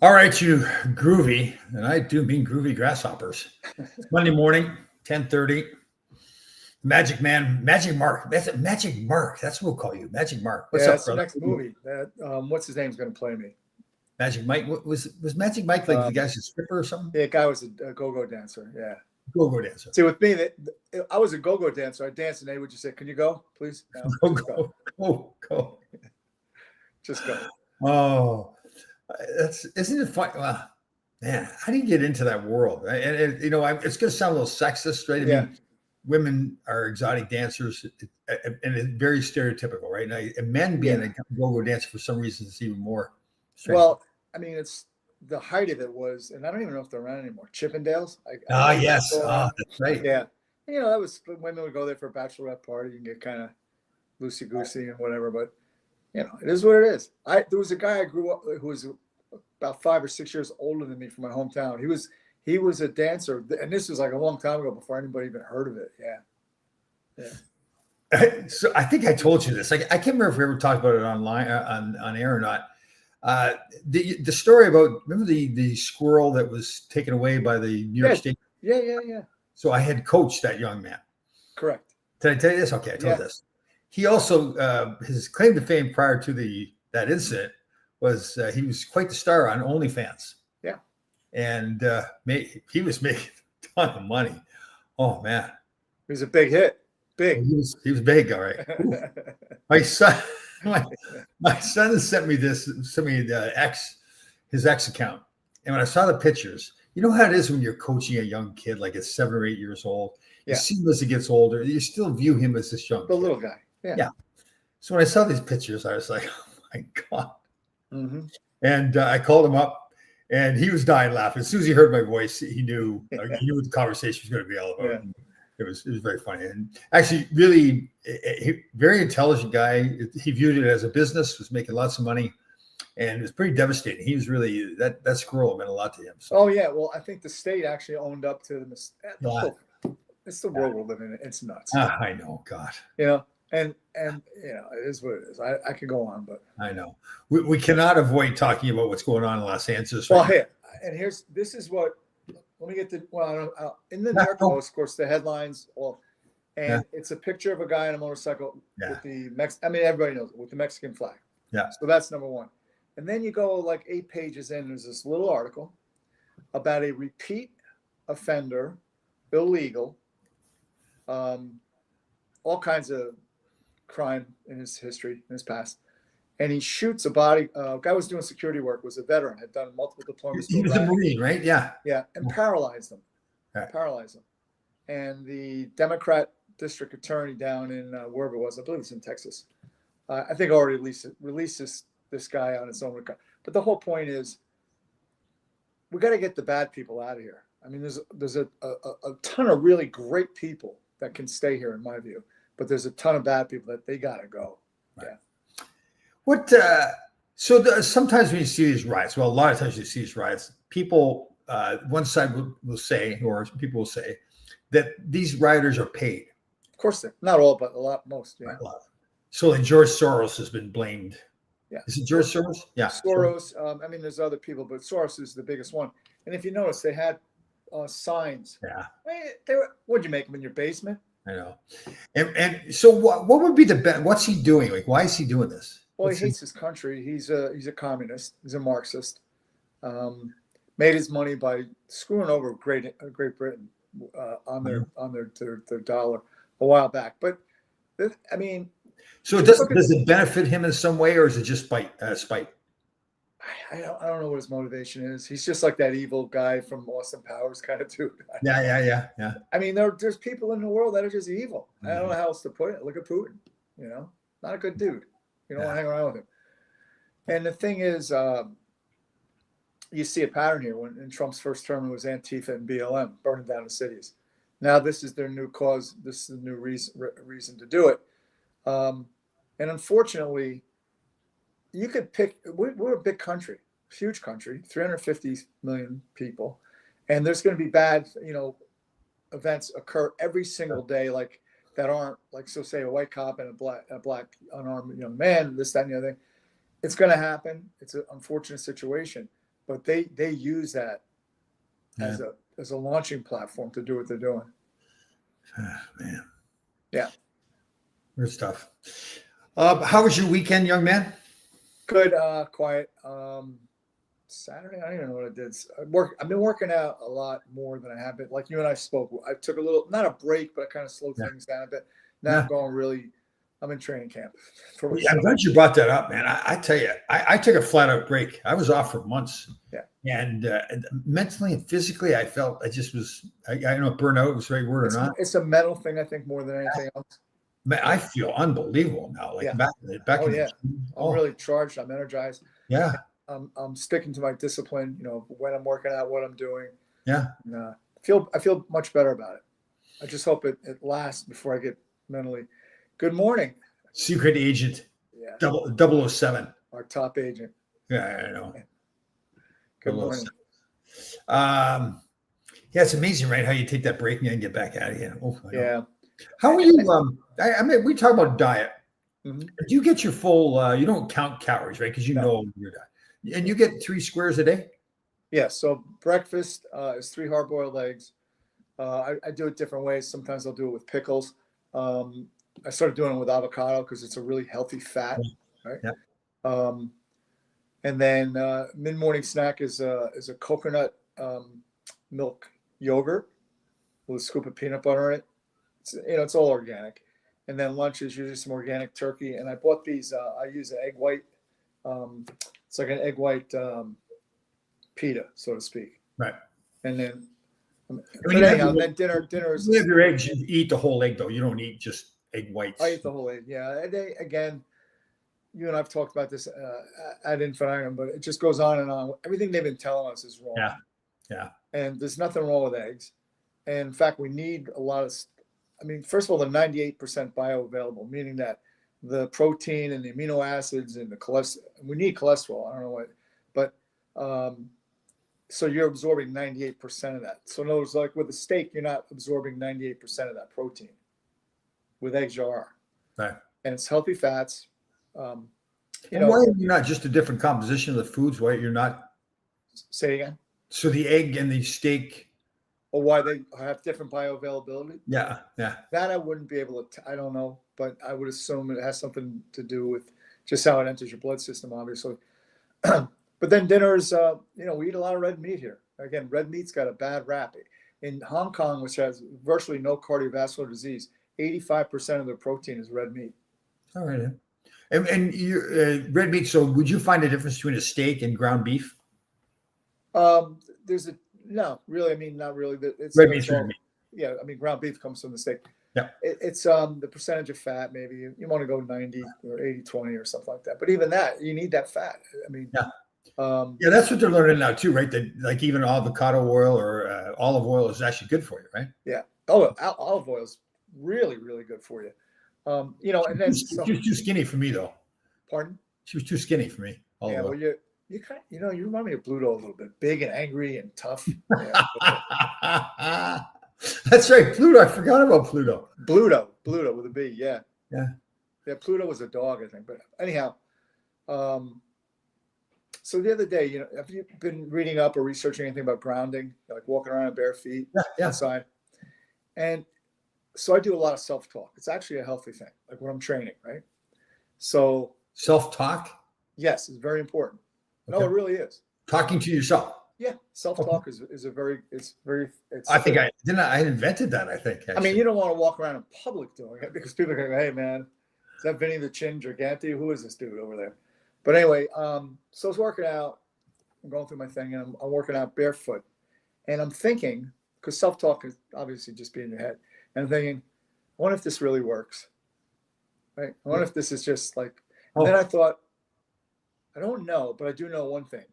All right, you groovy, and I do mean groovy grasshoppers. It's Monday morning, 10:30. Magic Man, Magic Mark. That's it, Magic Mark. That's what we'll call you. Magic Mark. What's Yeah, up, that's the brother? next movie. That what's his name's going to play me? Magic Mike. Was Magic Mike like the Um, guy's a stripper or something? the guy was a go-go dancer. Yeah. Go dancer. See, with me, I was a go-go dancer. I danced, and they would just say, "Can you go, please? No, Go, just go, go, go. just go." Oh, that's isn't it fun? Well, man, how do you get into that world? And it's going to sound a little sexist, right? I Yeah. mean, women are exotic dancers, and it's very stereotypical, right? Now, and men being Yeah. a go-go dancer for some reason is even more strange. Well, I mean, it's the height of it was, and I don't even know if they're around anymore. Chippendales. I Ah, know they're yes, still around. that's right. Yeah. That was women would go there for a bachelorette party and get kind of loosey goosey and whatever. But it is what it is. There was a guy I grew up who was about 5 or 6 years older than me from my hometown. He was a dancer, and this was like a long time ago before anybody even heard of it. Yeah, So I think I told you this. I can't remember if we ever talked about it online on air or not. The story about remember the squirrel that was taken away by the New York yeah, State. yeah. So I had coached that young man. Correct. Did I tell you this? Okay, I told Yeah. this. He also his claim to fame prior to that incident was he was quite the star on OnlyFans. Yeah. And he was making a ton of money. Oh man, It was a big hit. Big. he was big. All right. Ooh. My son, my son sent me his ex account, and when I saw the pictures, you know how it is when you're coaching a young kid, like at 7 or 8 years old. You Yeah. see him as he gets older, you still view him as this young The kid. little guy. Yeah. Yeah. So when I saw these pictures, I was like, "Oh my god!" Mm-hmm. And I called him up, and he was dying laughing. As soon as he heard my voice, he knew what the conversation was going to be all about. Yeah. It was very funny, and actually, really, very intelligent guy. He viewed it as a business, was making lots of money, and it was pretty devastating. He was really that squirrel meant a lot to him. So. Oh yeah. Well, I think the state actually owned up to the Yeah. It's the world we're living in. It's nuts. I know, God. And it is what it is. I could go on, but I know. We cannot avoid talking about what's going on in Los Angeles. well, Right hey, this is what. Let me get to in the American Post, of course, the headlines. It's a picture of a guy on a motorcycle with the everybody knows it, with the Mexican flag. Yeah. So that's number one. And then you go like 8 pages in. There's this little article about a repeat offender, illegal, all kinds of crime in his history, in his past. And he shoots a body. Guy was doing security work, was a veteran, had done multiple deployments. He was a Marine, right? Yeah. Yeah, and paralyzed him. Right. Paralyzed him. And the Democrat district attorney down in wherever it was, I believe it's in Texas, I think already released this guy on his own record. But the whole point is, we got to get the bad people out of here. I mean, there's a ton of really great people that can stay here, in my view, but there's a ton of bad people that they got to go. Right. Yeah. What? Sometimes when you see these riots, well, a lot of times you see these riots, people, one side will say, or people will say, that these rioters are paid. Of course, they're not all, but a lot, most. Yeah. Right, a lot. So like George Soros has been blamed. Yeah. Is it George Soros? Yeah. Soros. There's other people, but Soros is the biggest one. And if you notice, they had signs. Yeah. What'd you make them in your basement? I know. And so what would be the best? What's he doing? Like, why is he doing this? Well, he hates his country. He's a communist. He's a Marxist. Made his money by screwing over Great Britain on their dollar a while back. But so does it benefit him in some way, or is it just spite? I don't know what his motivation is. He's just like that evil guy from Austin Powers kind of dude. Yeah. I mean, there's people in the world that are just evil. I don't know how else to put it. Look at Putin. Not a good dude. You don't want to hang around with him. And the thing is, you see a pattern here. When in Trump's first term, it was Antifa and BLM burning down the cities. Now this is their new cause. This is a new reason to do it. And unfortunately, you could pick. We're a big country, huge country, 350 million people, and there's going to be bad, events occur every single day, like that aren't like, so say a white cop and a black unarmed young man, this, that, and the other thing. It's going to happen. It's an unfortunate situation. but they use that Yeah. as a launching platform to do what they're doing. Man. Yeah. Good stuff. How was your weekend, young man? Good, quiet. Saturday, I don't even know what I did. I've been working out a lot more than I have been. Like you and I spoke. I took a little, not a break, but I kind of slowed Yeah. things down a bit. Now Yeah. I'm going really. I'm in training camp. For Well, I'm glad you brought that up, man. I tell you, I took a flat out break. I was off for months. Yeah. And mentally and physically, I felt I just was, I don't know if burnout was the right word or not. It's a mental thing, I think, more than anything else. Man, I feel unbelievable now. Like Yeah. back in the Yeah. gym. I'm really charged. I'm energized. Yeah. I'm sticking to my discipline. You know, when I'm working out, what I'm doing. Yeah. And, I feel much better about it. I just hope it lasts before I get mentally. Good morning. Secret agent. Yeah. 007. Our top agent. Yeah, I know. Good morning. Yeah, it's amazing, right? How you take that break and then get back at it. Oh, Yeah. How are you? I mean, we talk about diet. Mhm. Do you get your full? You don't count calories, right? Because you know your diet, and you get 3 squares a day. Yeah. So breakfast is 3 hard-boiled eggs. I do it different ways. Sometimes I'll do it with pickles. I started doing it with avocado because it's a really healthy fat, right? Yeah. And then mid-morning snack is a coconut milk yogurt with a scoop of peanut butter in it. It's all organic. And then lunch is usually some organic turkey. And I bought these. I use an egg white. It's like an egg white pita, so to speak. Right. And then, then dinner is. You have your eggs. You eat the whole egg, though. You don't eat just egg whites. I eat the whole egg. Yeah. Again, you and I've talked about this ad infinitum, but it just goes on and on. Everything they've been telling us is wrong. Yeah. Yeah. And there's nothing wrong with eggs. And in fact, we need a lot of. I mean, first of all, they're 98% bioavailable, meaning that the protein and the amino acids and the cholesterol, we need cholesterol. I don't know what, but so you're absorbing 98% of that. So in other words, like with a steak, you're not absorbing 98% of that protein. With eggs, you are. Right. And it's healthy fats. Why are you not just a different composition of the foods? Why you're not? Say again. So the egg and the steak. Or why they have different bioavailability? Yeah. Yeah. That I wouldn't be able to. I don't know, but I would assume it has something to do with just how it enters your blood system, obviously. But then dinners, we eat a lot of red meat here. Again, red meat's got a bad rap. In Hong Kong, which has virtually no cardiovascular disease, 85% of their protein is red meat. All right. And you red meat. So would you find a difference between a steak and ground beef? No, really. I mean, not really. It's red meat's red meat. Yeah, I mean, ground beef comes from the steak. Yeah. It's the percentage of fat. Maybe you want to go 90 or 80-20 or something like that. But even that, you need that fat. I mean, yeah. That's what they're learning now too, right? That like even avocado oil or olive oil is actually good for you, right? Yeah. Oh, olive oil is really, really good for you. And then she was too skinny for me, though. Pardon? She was too skinny for me. Yeah. Well, you kind of, you remind me of Bluto a little bit, big and angry and tough. Yeah. That's right, Pluto. I forgot about Pluto. Bluto with a B. Yeah. Yeah. Yeah. Pluto was a dog, I think. But anyhow, so the other day, have you been reading up or researching anything about grounding, like walking around in bare feet outside? And so I do a lot of self-talk. It's actually a healthy thing, like when I'm training, right? So self-talk? Yes, it's very important. Okay. No, it really is. Talking to yourself. Yeah, self-talk is a very. I think I invented that. I think. Actually. I mean, you don't want to walk around in public doing it because people are going to go, "Hey, man, is that Vinny the Chin Gigante? Who is this dude over there?" But anyway, so I was working out. I'm going through my thing, and I'm working out barefoot, and I'm thinking, because self-talk is obviously just being in your head, and I'm thinking, I wonder if this really works, right? I wonder if this is just like. And then I thought, I don't know, but I do know one thing.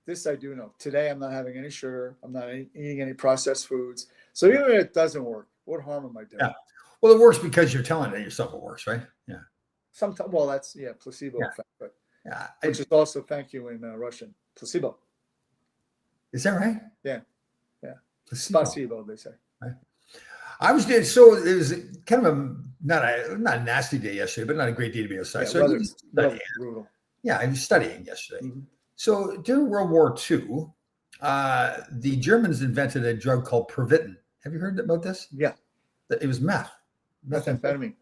This I do know. Today, I'm not having any sugar. I'm not eating any processed foods. So even if it doesn't work, what harm am I doing? Yeah. Well, it works because you're telling yourself it works, right? Yeah. Sometimes, well, that's placebo effect, but which is also thank you in Russian, placebo. Is that right? Yeah. Placebo, they say. Right. I was there, so it was kind of not a nasty day yesterday, but not a great day to be outside. Yeah, so brutal. yeah, I was studying yesterday. Mm-hmm. So during World War II, the Germans invented a drug called Pervitin. Have you heard about this? Yeah, It was meth. methamphetamine.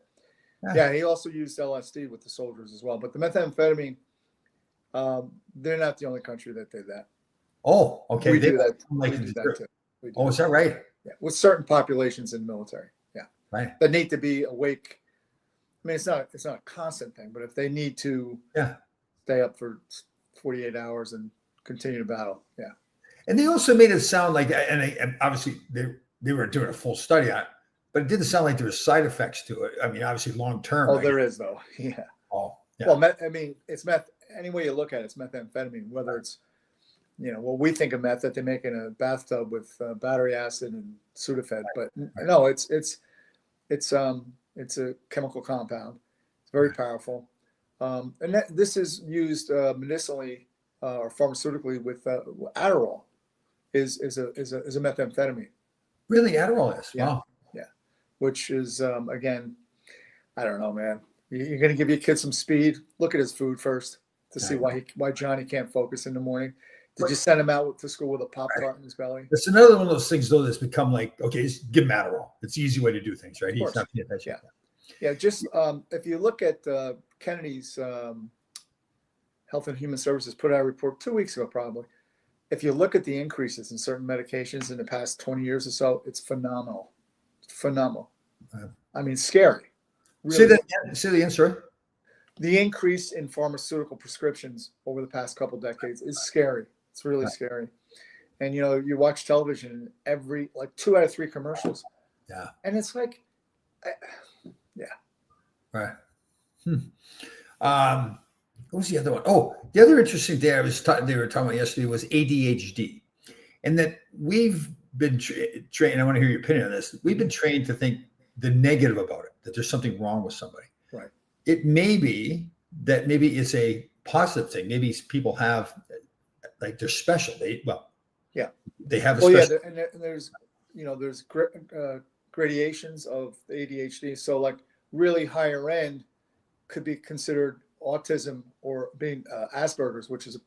Yeah, he also used LSD with the soldiers as well. But the methamphetamine, they're not the only country that did that. Oh, okay. We They do that. like We to do do- that too. We do. Oh, is that right? Yeah, with certain populations in the military. Yeah, Right. that need to be awake. I mean, it's not a constant thing, but if they need to Yeah. stay up for 48 hours and continue to battle, yeah. And they also made it sound like, and obviously they were doing a full study on it, but it didn't sound like there were side effects to it. I mean, obviously long term. Oh, there is though. Yeah. Oh, yeah. Well, I mean, it's meth. Any way you look at it, it's methamphetamine. Whether it's, what we think of meth that they make in a bathtub with battery acid and Sudafed, but no, it's a chemical compound. It's very powerful, and this is used medicinally or pharmaceutically with Adderall. Is a methamphetamine. Really, Adderall is. Yeah. Wow. Which is again, I don't know, man. You're going to give your kid some speed. Look at his food first to see why Johnny can't focus in the morning. Did you send him out to school with a Pop-Tart in his belly? It's another one of those things, though, that's become like, okay, just give him Adderall. It's the easy way to do things, right? He's not paying attention. Yeah. Just if you look at Kennedy's Health and Human Services put out a report 2 weeks ago, probably. If you look at the increases in certain medications in the past 20 years or so, it's phenomenal. Phenomenal. I mean, scary. Really. Say that again, sorry. The increase in pharmaceutical prescriptions over the past couple decades is scary. It's really scary. And you watch television, every 2 out of 3 commercials. Yeah. And it's like, Right. What was the other one? Oh, the other interesting thing they were talking about yesterday was ADHD, and that we've been trained. I want to hear your opinion on this. We've been trained to think the negative about it, that there's something wrong with somebody. Right. It may be that maybe it's a positive thing. Maybe people have, they're special. They have a special. Yeah, and there's gradations of ADHD. So really higher end could be considered autism or being Asperger's, which is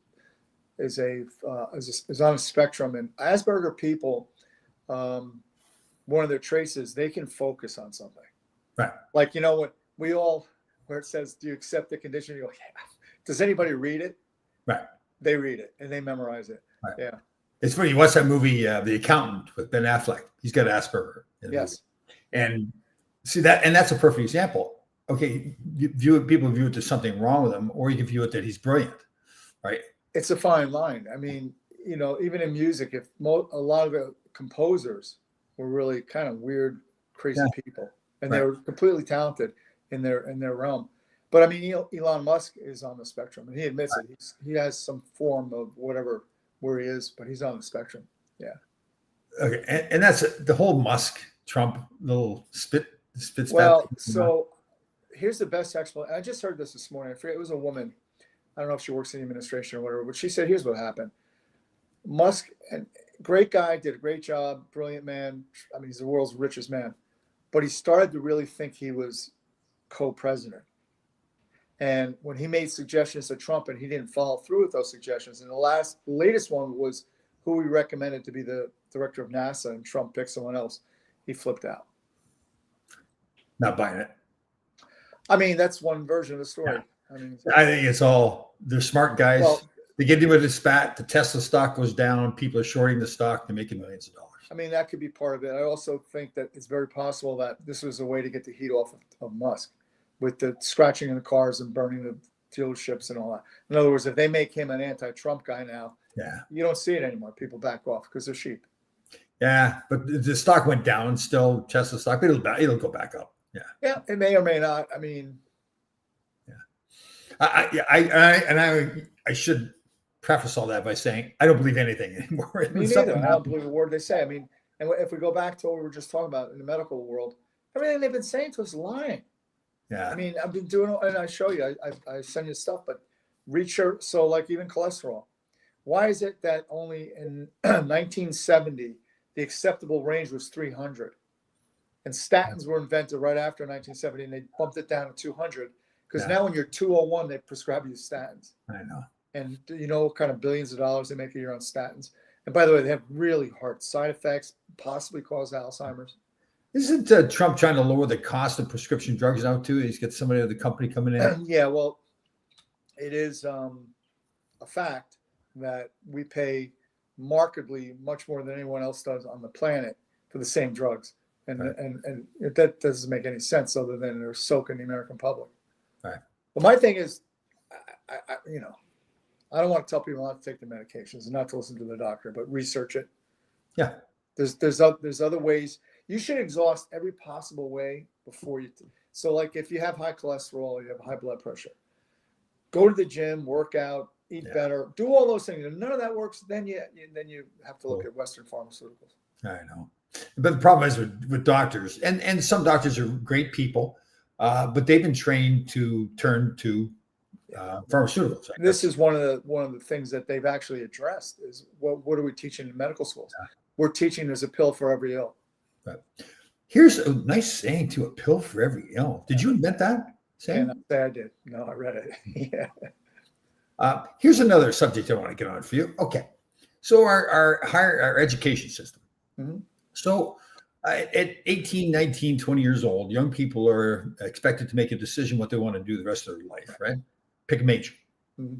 on a spectrum. And Asperger people, one of their traits is they can focus on something. Right. What we all, where it says, "Do you accept the condition?" You go, "Yeah." Does anybody read it? Right. They read it and they memorize it. Right. Yeah. It's funny. You watch that movie, The Accountant, with Ben Affleck. He's got Asperger. Yes. And see that, and that's a perfect example. Okay, people view it as something wrong with him, or you can view it that he's brilliant, right? It's a fine line. I mean, even in music, if a lot of the composers were really kind of weird, crazy people, and they were completely talented in their realm. But I mean, Elon Musk is on the spectrum, and he admits it. He has some form of whatever where he is, but he's on the spectrum. Yeah. Okay, and that's the whole Musk Trump little spits. Well, so here's the best explanation. I just heard this morning. I forget, it was a woman. I don't know if she works in the administration or whatever, but she said, here's what happened. Musk, and great guy, did a great job, brilliant man. I mean, he's the world's richest man, but he started to really think he was co-president. And when he made suggestions to Trump and he didn't follow through with those suggestions, and the latest one was who he recommended to be the director of NASA, and Trump picked someone else, he flipped out. Not buying it. I mean, that's one version of the story. Yeah. I think it's all, they're smart guys. Well, they get him with a spat. The Tesla stock goes down. People are shorting the stock. They're making millions of dollars. I mean, that could be part of it. I also think that it's very possible that this was a way to get the heat off of Musk, with the scratching in the cars and burning the dealerships and all that. In other words, if they make him an anti-Trump guy now, you don't see it anymore. People back off because they're sheep. Yeah, but the stock went down still, Tesla stock, but it'll go back up. Yeah, it may or may not. I mean, I should preface all that by saying I don't believe anything anymore. Me neither. I don't believe a word they say. I mean, and if we go back to what we were just talking about in the medical world, everything they've been saying to us is lying. Yeah. I mean, I've been doing, and I show you, I send you stuff, but research. So even cholesterol. Why is it that only in 1970 the acceptable range was 300? And statins were invented right after 1970, and they bumped it down to 200 because now when you're 201, they prescribe you statins. I know. And you know what kind of billions of dollars they make a year on statins? And by the way, they have really hard side effects, possibly cause Alzheimer's. Isn't Trump trying to lower the cost of prescription drugs now too? He's got somebody of the company coming in. Yeah, well, it is a fact that we pay markedly much more than anyone else does on the planet for the same drugs. And, Right. and that doesn't make any sense other than they're soaking the American public. Right. But my thing is, I don't want to tell people not to take the medications and not to listen to the doctor, but research it. Yeah. There's other ways. You should exhaust every possible way before you. So like if you have high cholesterol, you have high blood pressure, go to the gym, work out, eat better, do all those things. If none of that works, then you have to look at Western pharmaceuticals. I know. But the problem is with doctors, and some doctors are great people, but they've been trained to turn to pharmaceuticals. This is one of the things that they've actually addressed is what are we teaching in medical schools? Yeah. We're teaching there's a pill for every ill. But here's a nice saying to a pill for every ill. Did you invent that saying? And I did. No, I read it. Yeah. Here's another subject I want to get on for you. Okay. So our education system. Mm-hmm. So at 18, 19, 20 years old, young people are expected to make a decision what they want to do the rest of their life, right? Pick a major. Mm-hmm.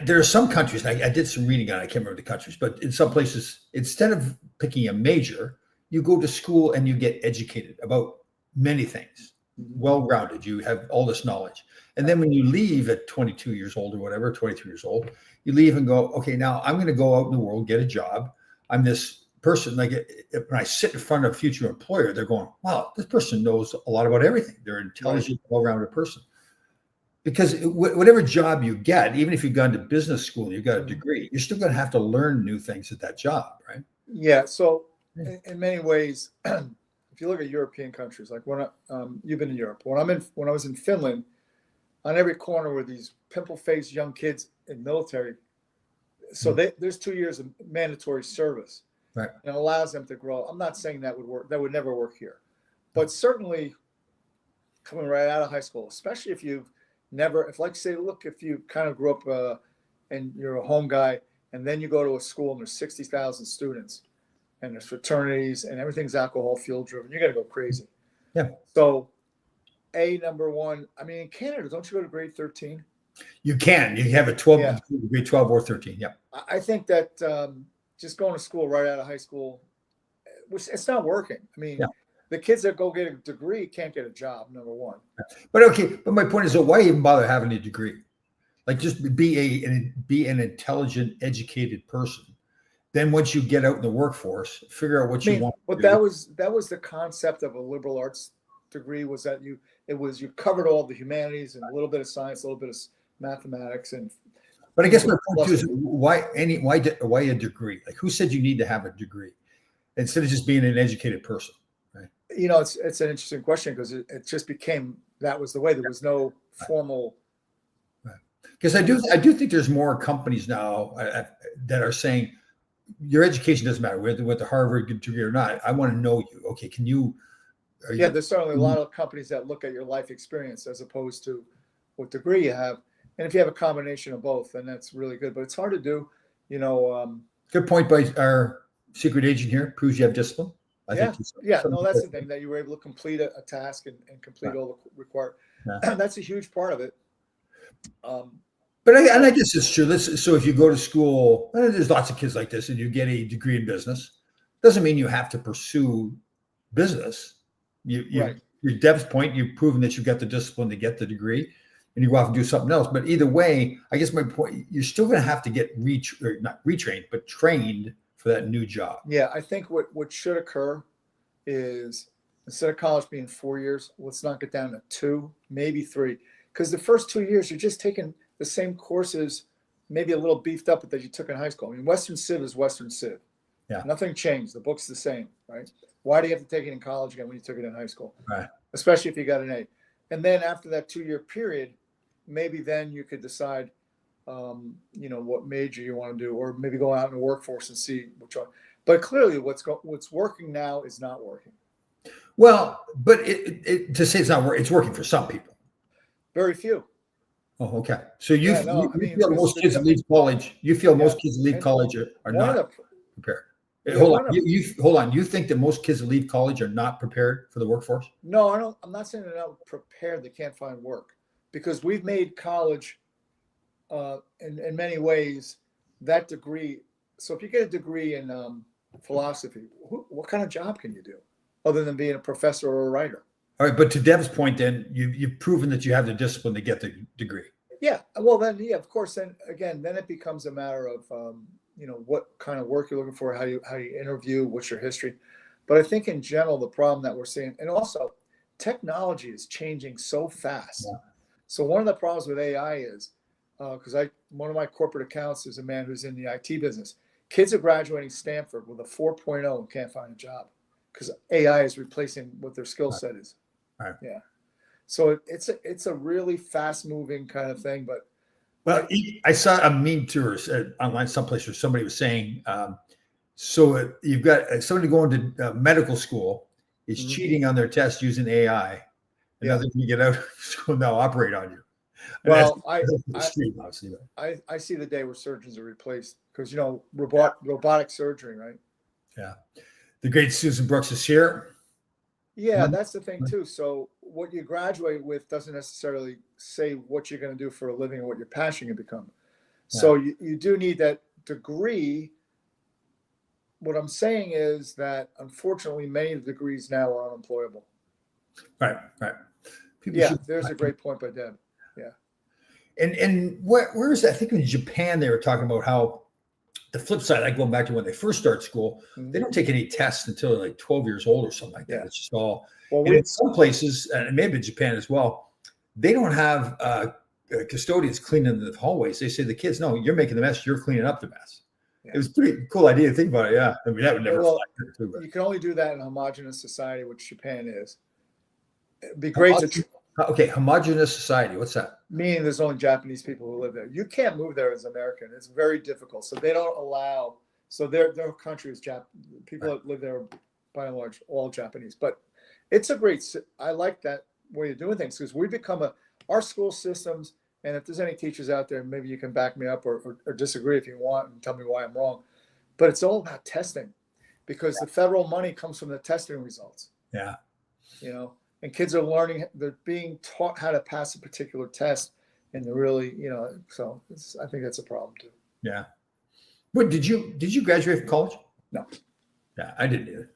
There are some countries, I did some reading on it, I can't remember the countries, but in some places, instead of picking a major, you go to school and you get educated about many things, well-rounded. You have all this knowledge. And then when you leave at 22 years old or whatever, 23 years old, you leave and go, okay, now I'm going to go out in the world, get a job. I'm this person, like when I sit in front of a future employer, they're going, wow, this person knows a lot about everything. They're an intelligent, well-rounded person. Because whatever job you get, even if you've gone to business school, you've got a degree, you're still going to have to learn new things at that job, right? Yeah. So in many ways, if you look at European countries, like when you've been in Europe, when I was in Finland, on every corner were these pimple-faced young kids in military. So there's 2 years of mandatory service, right? And it allows them to grow. I'm not saying that would work. That would never work here, but certainly coming right out of high school, especially if you've never, if you kind of grew up and you're a home guy, and then you go to a school and there's 60,000 students and there's fraternities and everything's alcohol fuel driven, you're going to go crazy. Yeah. So number one, I mean, in Canada, don't you go to grade 13? You can. You have a 12, grade 12 or 13. Yeah. I think that just going to school right out of high school, which it's not working. I mean, the kids that go get a degree can't get a job, number one. But my point is, so why even bother having a degree? Like, just be an intelligent, educated person. Then once you get out in the workforce, figure out what you want. But that was the concept of a liberal arts degree, was that you covered all the humanities and a little bit of science, a little bit of mathematics, and. But I guess my point too is why a degree? Like, who said you need to have a degree instead of just being an educated person? Right? You know, it's an interesting question because it just became that was the way. There was no formal. Because I do think there's more companies now that are saying your education doesn't matter whether with the Harvard degree or not. I want to know you. Okay, can you? There's certainly a lot of companies that look at your life experience as opposed to what degree you have. And if you have a combination of both, then that's really good. But it's hard to do, you know. Good point by our secret agent here. Proves you have discipline. No, that's the thing, that you were able to complete a task and complete all the required. Yeah. That's a huge part of it. But I guess it's true. So if you go to school, there's lots of kids like this, and you get a degree in business, doesn't mean you have to pursue business. Your Deb's point, you've proven that you've got the discipline to get the degree, and you go off and do something else. But either way, I guess my point, you're still going to have to get not retrained, but trained for that new job. Yeah, I think what should occur is instead of college being 4 years, let's knock it down to 2, maybe 3. Because the first 2 years, you're just taking the same courses, maybe a little beefed up that you took in high school. I mean, Western Civ is Western Civ. Yeah. Nothing changed. The book's the same, right? Why do you have to take it in college again when you took it in high school? Right. Especially if you got an A. And then after that 2-year period, maybe then you could decide, what major you want to do, or maybe go out in the workforce and see which one. But clearly, what's working now is not working. Well, but to say it's not working, it's working for some people. Very few. Oh, okay. So Yeah, no, I you mean, feel because most kids that leave college, you feel yeah, most kids that leave and college are one of not the prepared. yeah Hold on. one of Hold on. You think that most kids that leave college are not prepared for the workforce? no, I don't. I'm not saying they're not prepared. They can't find work because we've made college in many ways that degree. So if you get a degree in philosophy, what kind of job can you do other than being a professor or a writer? All right, but to Deb's point, then you've proven that you have the discipline to get the degree. Yeah, well then, yeah, of course. Then again, then it becomes a matter of what kind of work you're looking for, how you interview, what's your history. But I think in general, the problem that we're seeing, and also technology is changing so fast. Yeah. So one of the problems with AI is because one of my corporate accounts is a man who's in the IT business. Kids are graduating Stanford with a 4.0 and can't find a job because AI is replacing what their skill Right. set is. Right. Yeah. So it's a really fast moving kind of thing, but Well, I saw a meme too, online someplace where somebody was saying, so you've got somebody going to medical school is Mhm. cheating on their test using AI, and Yeah. nothing can get out of school now operate on you. And Well, that's I extreme, obviously. I see the day where surgeons are replaced because robotic surgery, right? Yeah. The great Susan Brooks is here. Yeah, that's the thing too. So what you graduate with doesn't necessarily say what you're going to do for a living or what your passion can become. So you do need that degree. What I'm saying is that unfortunately, many of the degrees now are unemployable. Right, right. People Yeah, should, there's a great point by Deb. Yeah. and where is that? I think in Japan they were talking about how the flip side, I go back to when they first start school, they Mhm. don't take any tests until they're like 12 years old or something like that. Yeah. It's just all, Well, and in some places, and maybe in Japan as well, they don't have custodians cleaning the hallways. They say the kids, no, you're making the mess, you're cleaning up the mess. Yeah. It was a pretty cool idea to think about it. Yeah. I mean, that would never well, fly here too, but. you can only do that in a homogenous society, which Japan is. It'd be great to Okay, homogenous society. What's that? meaning there's only Japanese people who live there. You can't move there as American. It's very difficult. So they don't allow. So their country is people that live there, by and large, all Japanese. But it's a great. I like that way of doing things because we become our school systems. And if there's any teachers out there, maybe you can back me up or disagree if you want and tell me why I'm wrong. But it's all about testing because the federal money comes from the testing results. Yeah. And kids are learning, they're being taught how to pass a particular test. And they're really, so I think that's a problem too. Yeah. What did you graduate from college? No. Yeah, I didn't either.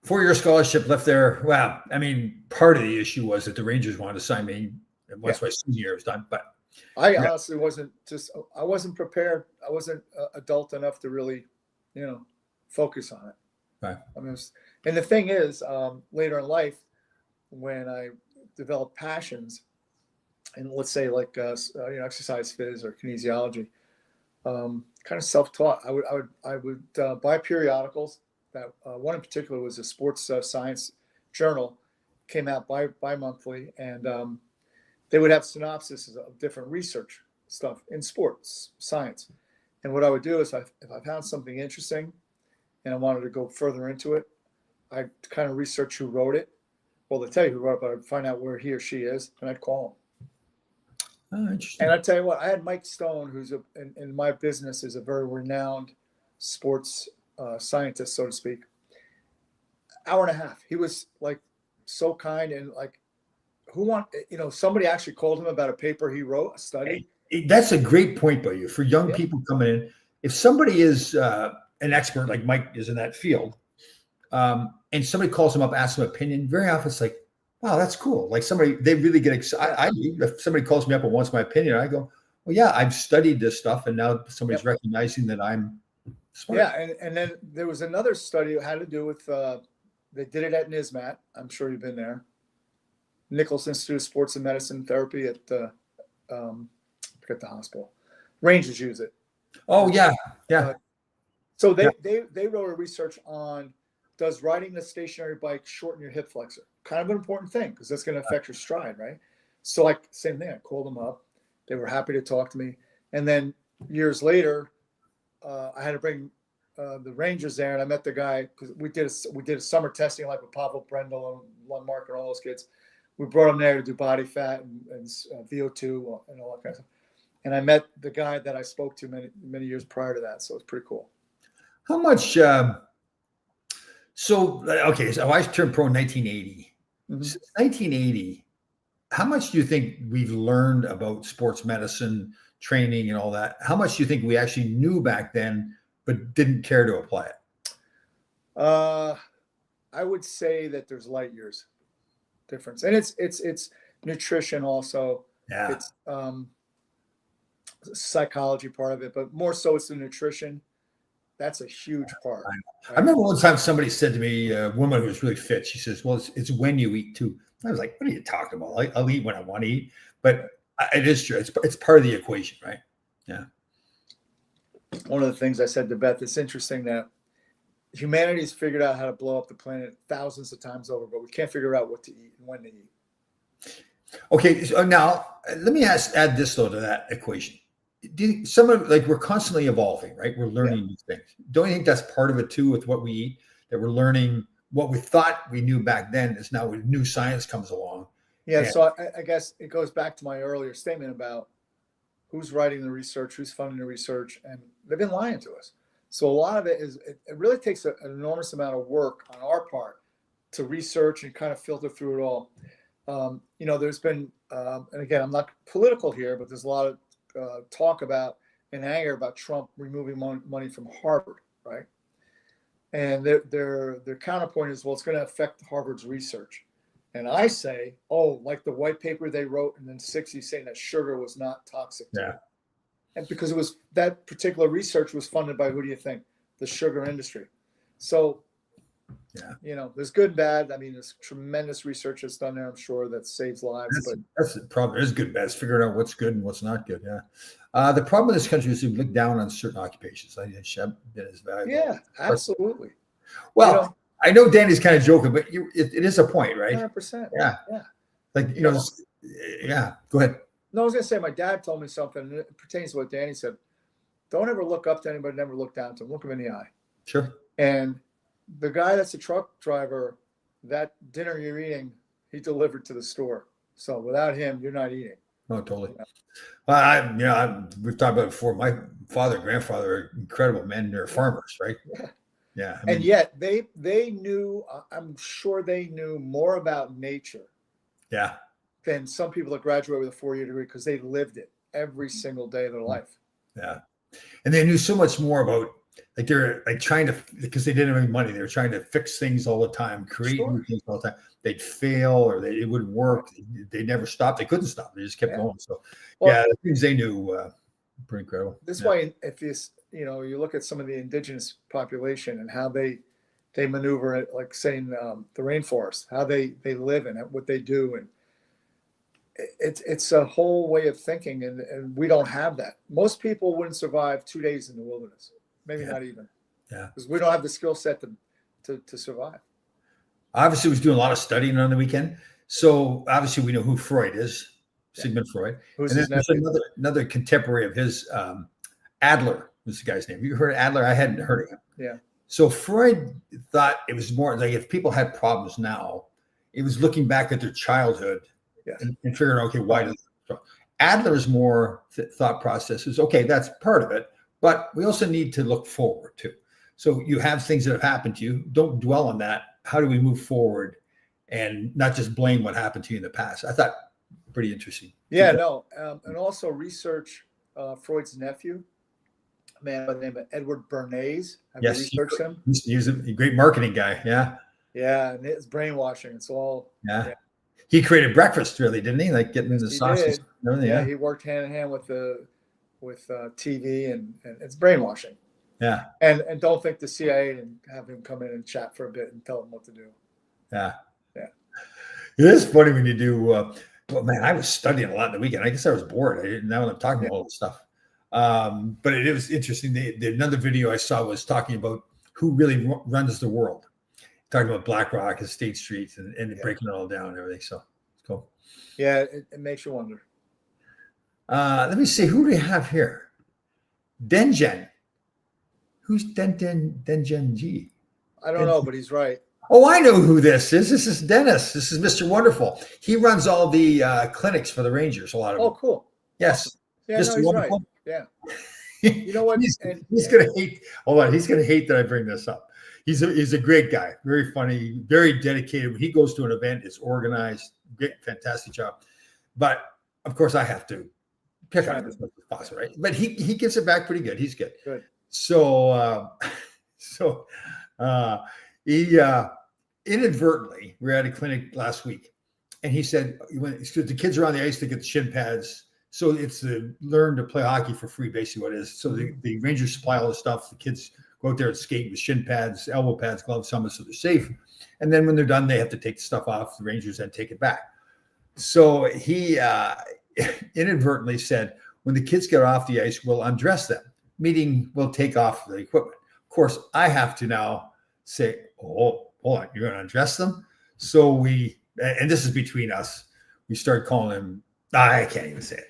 4-year scholarship left there. Wow. I mean, part of the issue was that the Rangers wanted to sign me once my senior year was done. But I honestly I wasn't prepared. I wasn't adult enough to really, focus on it. Right. I mean, and the thing is, later in life, when I developed passions, and let's say like exercise phys or kinesiology, kind of self-taught. I would buy periodicals. That one in particular was a sports science journal, came out bi-monthly, and they would have synopses of different research stuff in sports science. And what I would do is, if I found something interesting, and I wanted to go further into it, I'd kind of research who wrote it. Well, they tell you who wrote it, but I'd find out where he or she is, and I'd call him. oh, interesting. And I tell you what, I had Mike Stone, who's in my business is a very renowned sports scientist, so to speak. Hour and a half. He was like so kind and like, somebody actually called him about a paper he wrote, a study. That's a great point by you for young Yeah. people coming in. If somebody is an expert like Mike is in that field, and somebody calls him up, asks him opinion, very often it's like, wow, that's cool. Like they really get excited. I do. If somebody calls me up and wants my opinion, I go, well, yeah, I've studied this stuff, and now somebody's recognizing that I'm smart. Yeah, and then there was another study that had to do with they did it at NISMAT. I'm sure you've been there. Nichols Institute of Sports and Medicine Therapy at forget the hospital. Rangers use it. Oh yeah, yeah. So they wrote a research on, does riding the stationary bike shorten your hip flexor? Kind of an important thing because that's going to affect your stride, right? So like same thing. I called them up. They were happy to talk to me. And then years later, I had to bring the Rangers there, and I met the guy because we did a summer testing like with Pavel Brendel and Lundmark and all those kids. we brought him there to do body fat and VO2 and all that kind of stuff. And I met the guy that I spoke to many years prior to that, so it's pretty cool. How much? So I turned pro in 1980. Mhm. Since 1980, how much do you think we've learned about sports medicine, training, and all that? How much do you think we actually knew back then, but didn't care to apply it? I would say that there's light years difference, and it's nutrition also. Yeah. It's psychology part of it, but more so it's the nutrition. That's a huge part. I remember one time somebody said to me, a woman who was really fit, she says, well, it's when you eat too. I was like, what are you talking about? I'll eat when I want to eat. But it is true. It's part of the equation, right? Yeah. One of the things I said to Beth, it's interesting that humanity's figured out how to blow up the planet thousands of times over, but we can't figure out what to eat and when to eat. Okay. So now let me add this though to that equation. We're constantly evolving, right? We're learning new things. Don't you think that's part of it too with what we eat? That we're learning what we thought we knew back then is now when new science comes along. Yeah. So I guess it goes back to my earlier statement about who's writing the research, who's funding the research, and they've been lying to us. So a lot of it really takes an enormous amount of work on our part to research and kind of filter through it all. There's been, and again, I'm not political here, but there's a lot of talk about and anger about Trump removing money from Harvard, right? And their counterpoint is, well, it's going to affect Harvard's research. And I say, like the white paper they wrote in the 60s saying that sugar was not toxic to it. And because that particular research was funded by, who do you think? The sugar industry. So, there's good and bad. I mean, there's tremendous research that's done there, I'm sure, that saves lives. That's the problem. There's good and bad. It's figuring out what's good and what's not good. Yeah. The problem in this country is we look down on certain occupations. I think Shep is valuable. Yeah, absolutely. Well, I know Danny's kind of joking, but it is a point, right? 100%. Yeah. Like, go ahead. No, I was going to say, my dad told me something, and it pertains to what Danny said. Don't ever look up to anybody, never look down to them. Look them in the eye. Sure. And the guy that's a truck driver, that dinner you're eating, he delivered to the store. So without him, you're not eating. Oh, totally. Well, we've talked about it before. My father, grandfather are incredible men. They're farmers, right? Yeah. And yet they knew, I'm sure they knew more about nature. Yeah. Than some people that graduate with a 4-year degree, because they lived it every single day of their life. Yeah. And they knew so much more about, like, they're like trying to, because they didn't have any money, they were trying to fix things all the time, create new things all the time. They'd fail or it wouldn't work. They never stopped. They couldn't stop. They just kept going. So the things they knew, pretty incredible. This is why, if you look at some of the indigenous population and how they maneuver it, like saying the rainforest, how they live and what they do, and it's a whole way of thinking, and we don't have that. Most people wouldn't survive 2 days in the wilderness, maybe not even. Yeah, because we don't have the skill set to survive. Obviously, was doing a lot of studying on the weekend, so obviously we know who Freud is, Sigmund Freud. Who's and his there's another contemporary of his, Adler was the guy's name. You heard of Adler? I hadn't heard of him. Yeah. So Freud thought it was more like, if people had problems now, it was looking back at their childhood. Yes. And figuring, okay, why does Adler's more thought process is, okay, that's part of it, but we also need to look forward too. So you have things that have happened to you. Don't dwell on that. How do we move forward and not just blame what happened to you in the past? I thought pretty interesting. Yeah, no. And also research Freud's nephew, a man by the name of Edward Bernays. Have you researched him? He's a great marketing guy. Yeah. Yeah. And it's brainwashing. It's all. Yeah. He created breakfast, really, didn't he? Like getting the sausage. Yeah, he worked hand in hand with TV, and it's brainwashing. Yeah. And don't think the CIA and have him come in and chat for a bit and tell him what to do. Yeah. Yeah. It is funny when you do. Well, man, I was studying a lot in the weekend. I guess I was bored. Now I'm talking about all this stuff. But it was interesting. Another video I saw was talking about who really runs the world. Talking about BlackRock and State Street and breaking it all down and everything. So it's cool. Yeah, it makes you wonder. Let me see. Who do we have here? Dengen. Who's Dengen G? I don't know, but he's right. Oh, I know who this is. This is Dennis. This is Mr. Wonderful. He runs all the clinics for the Rangers, a lot of Oh, them. cool. Yes. Awesome. Yeah, Mr. no, he's right. Wonderful. Yeah. You know what? he's And he's going to hate. Hold on. He's going to hate that I bring this up. He's a great guy. Very funny. Very dedicated. When he goes to an event, it's organized. Great, fantastic job. But of course, I have to pick on him as much as possible, right? But he gives it back pretty good. He's good. Good. So he inadvertently, we were at a clinic last week, and he said when so the kids are on the ice, they get the shin pads. So it's the learn to play hockey for free, basically what it is. So the Rangers supply all the stuff. The kids go out there and skate with shin pads, elbow pads, gloves, helmets, so they're safe. And then when they're done, they have to take the stuff off. The Rangers then take it back. So he inadvertently said, when the kids get off the ice, we'll undress them, meaning we'll take off the equipment. Of course, I have to now say, oh, hold on, you're going to undress them? So and this is between us, we start calling him, I can't even say it.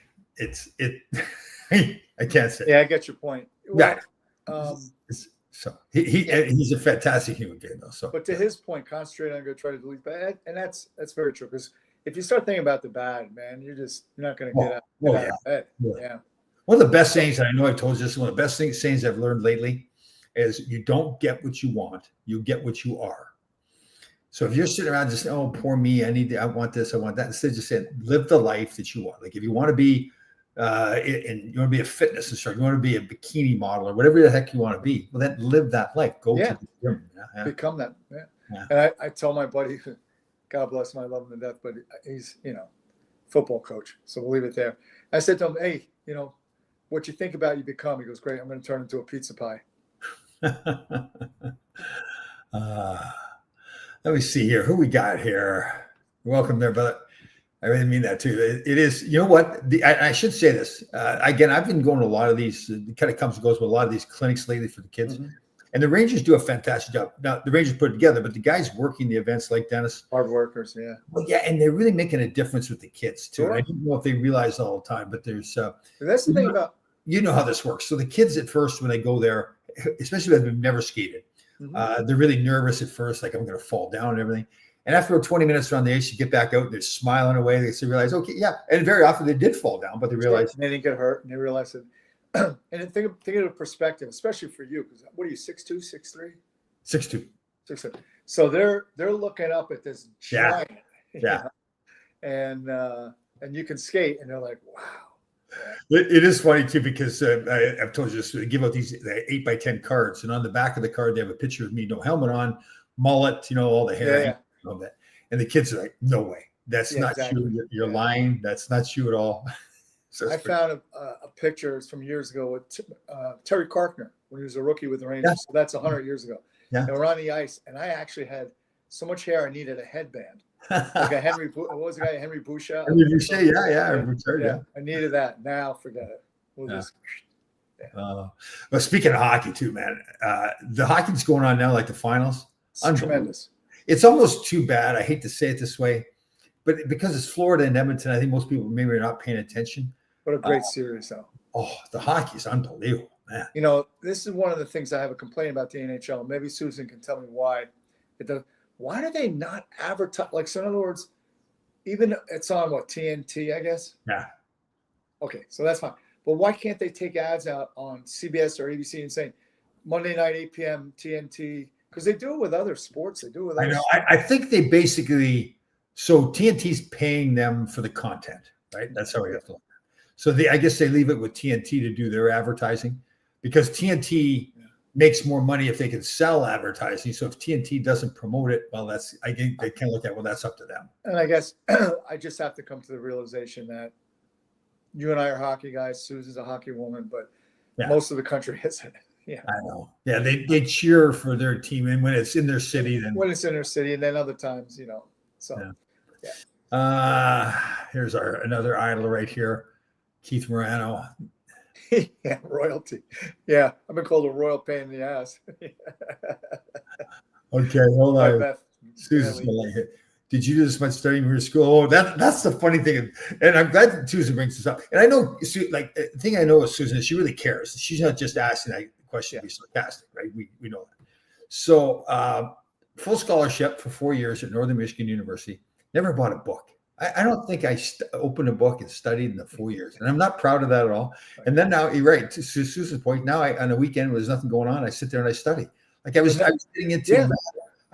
I can't say it. yeah, I get your point. Yeah. Well, So he's a fantastic human being, though. So, but to his point, concentrate on going to try to delete bad, and that's very true. Because if you start thinking about the bad, man, you're not going to get out of bed. Yeah. One of the best sayings, and I know I told you this, one of the best sayings I've learned lately is you don't get what you want, you get what you are. So if you're sitting around just, oh, poor me, I want this, I want that, instead of just saying, live the life that you want. Like if you want to be, and you want to be a fitness instructor, you want to be a bikini model or whatever the heck you want to be, well, then live that life. Go to the gym. Yeah. Become that. Yeah. And I tell my buddy, God bless him, I love him to death, but he's, football coach. So we'll leave it there. I said to him, hey, what you think about, you become. He goes, great, I'm going to turn into a pizza pie. Let me see here. Who we got here? Welcome there, but I really mean that too. It is, you know what? I should say this. Again, I've been going to a lot of these, it kind of comes and goes with a lot of these clinics lately for the kids. Mm-hmm. And the Rangers do a fantastic job. Now, the Rangers put it together, but the guys working the events like Dennis. Hard workers, yeah. Well, yeah, and they're really making a difference with the kids too. Sure. I don't know if they realize all the time, but there's. That's the thing about. You know how this works. So the kids at first, when they go there, especially if they've never skated, they're really nervous at first, like I'm going to fall down and everything. And after 20 minutes around the ice, you get back out, and they're smiling away. They realize, okay, yeah. And very often they did fall down, but they realized they didn't get hurt, and they realized it. And think of the perspective, especially for you, because what are you, 6'2", 6'3"? 6'2". 6'2". So they're looking up at this giant, yeah. And you can skate, and they're like, wow. It is funny too, because I've told you this. They give out these 8x10 cards, and on the back of the card they have a picture of me, no helmet on, mullet, all the hair, all that. And the kids are like, "No way, that's not you. You're lying. That's not you at all." So I found a picture. It's from years ago with Terry Karkner when he was a rookie with the Rangers. Yeah. So that's 100 years ago. Yeah, and we're on the ice, and I actually had so much hair I needed a headband. Like a Henry, what was the guy? Henry Boucher. Henry Boucher, yeah. I needed that. Now forget it. We'll just. Well, speaking of hockey too, man, the hockey's going on now, like the finals. It's tremendous. It's almost too bad. I hate to say it this way, but because it's Florida and Edmonton, I think most people maybe are not paying attention. What a great series, though. Oh, the hockey is unbelievable, man. This is one of the things I have a complaint about the NHL. Maybe Susan can tell me why it does. Why do they not advertise? Like, so in other words, even it's on TNT, I guess? Yeah. Okay, so that's fine. But why can't they take ads out on CBS or ABC and say Monday night, 8 p.m. TNT? Because they do it with other sports. They do it with other sports. I think they basically, so TNT's paying them for the content, right? That's how we have to look at it. So I guess they leave it with TNT to do their advertising, because TNT makes more money if they can sell advertising. So if TNT doesn't promote it, well, I think they can look at, well, that's up to them. And I guess I just have to come to the realization that you and I are hockey guys. Susan's a hockey woman, but most of the country isn't. Yeah, I know. Yeah, they cheer for their team, and when it's in their city, then when it's in their city, and then other times, So, here's another idol right here, Keith Morano. Yeah, royalty. Yeah, I've been called a royal pain in the ass. Okay, hold on. Susan's gonna hit. Did you do this much studying in your school? Oh, that's the funny thing, and I'm glad that Susan brings this up. And I know, like, the thing I know of Susan is she really cares. She's not just asking that question to be sarcastic, right? We know that. So full scholarship for 4 years at Northern Michigan University. Never bought a book. I don't think I opened a book and studied in the 4 years, and I'm not proud of that at all. And then now, you're right, to Susan's point. Now, on a weekend when there's nothing going on, I sit there and I study. Like I was getting into. Yeah.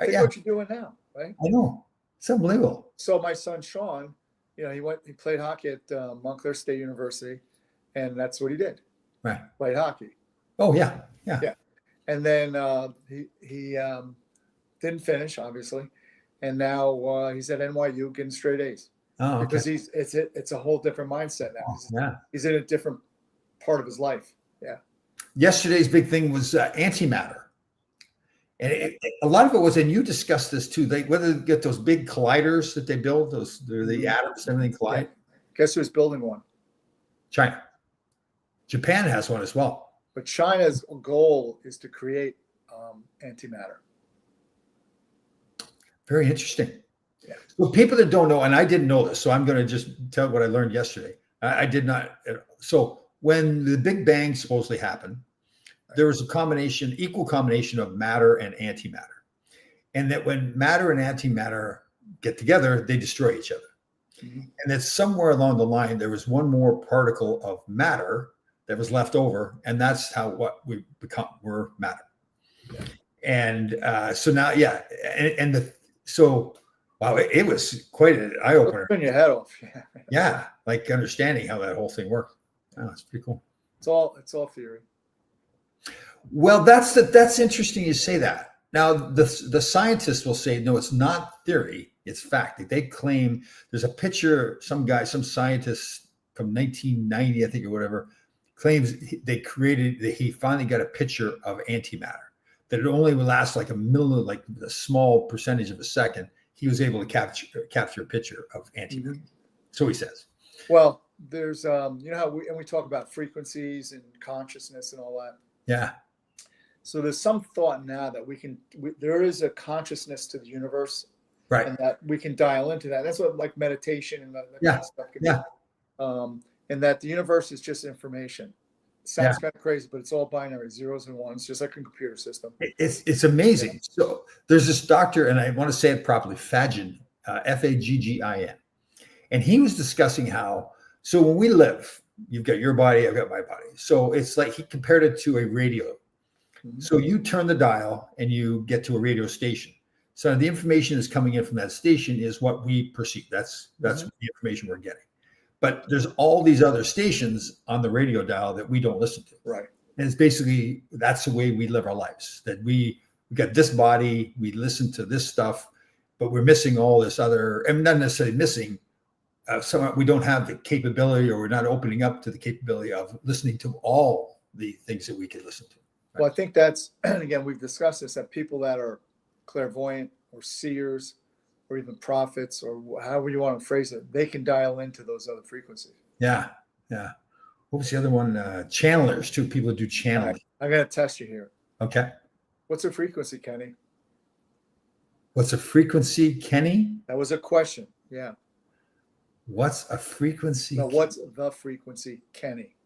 Think what you're doing now, right? I know, it's unbelievable. So my son Sean, he played hockey at Montclair State University, and that's what he did. Right. Played hockey. Oh yeah. And then he didn't finish, obviously, and now he's at NYU getting straight A's. Oh, okay. Because it's a whole different mindset now. He's in a different part of his life. Yeah. Yesterday's big thing was antimatter, and a lot of it was, and you discussed this too. Whether they get those big colliders that they build, the atoms, everything collide. Yeah. Guess who's building one? China. Japan has one as well. But China's goal is to create antimatter. Very interesting. Yeah. Well, people that don't know, and I didn't know this, so I'm going to just tell what I learned yesterday. I did not. So when the Big Bang supposedly happened, there was equal combination of matter and antimatter. And that when matter and antimatter get together, they destroy each other. Mm-hmm. And that somewhere along the line, there was one more particle of matter that was left over. And that's how what we become, we're matter. Yeah. And so now, yeah. Wow, it was quite an eye opener. Turn your head off. Yeah, like understanding how that whole thing worked. Oh, it's pretty cool. It's all theory. Well, that's interesting you say that. Now, the scientists will say, no, it's not theory, it's fact. They claim there's a picture, some scientist from 1990, I think, or whatever, claims he finally got a picture of antimatter, that it only would last like a small percentage of a second. He was able to capture a picture of antimatter. Mm-hmm. So he says. Well, there's how we talk about frequencies and consciousness and all that. Yeah. So there's some thought now that there is a consciousness to the universe, right? And that we can dial into that. That's what like meditation and that kind of stuff can be. And that the universe is just information. It sounds kind of crazy, but it's all binary, zeros and ones, just like a computer system. It's amazing. Yeah. So there's this doctor, and I want to say it properly, Faggin, Faggin, and he was discussing how. So when we live, you've got your body, I've got my body. So it's like he compared it to a radio. Mm-hmm. So you turn the dial and you get to a radio station. So the information that's coming in from that station is what we perceive. That's mm-hmm. the information we're getting. But there's all these other stations on the radio dial that we don't listen to. Right. And it's basically, that's the way we live our lives. That we got this body, we listen to this stuff, but we're missing all this other, and not necessarily missing, we don't have the capability, or we're not opening up to the capability of listening to all the things that we could listen to. Right? Well, I think that's, and again, we've discussed this, that people that are clairvoyant or seers or even prophets, or however you want to phrase it, they can dial into those other frequencies. Yeah. Yeah. What was the other one? Channelers too. People who do channeling. Right. I'm going to test you here. Okay. What's a frequency, Kenny? What's a frequency, Kenny? That was a question. Yeah. What's a frequency? No, what's the frequency, Kenny?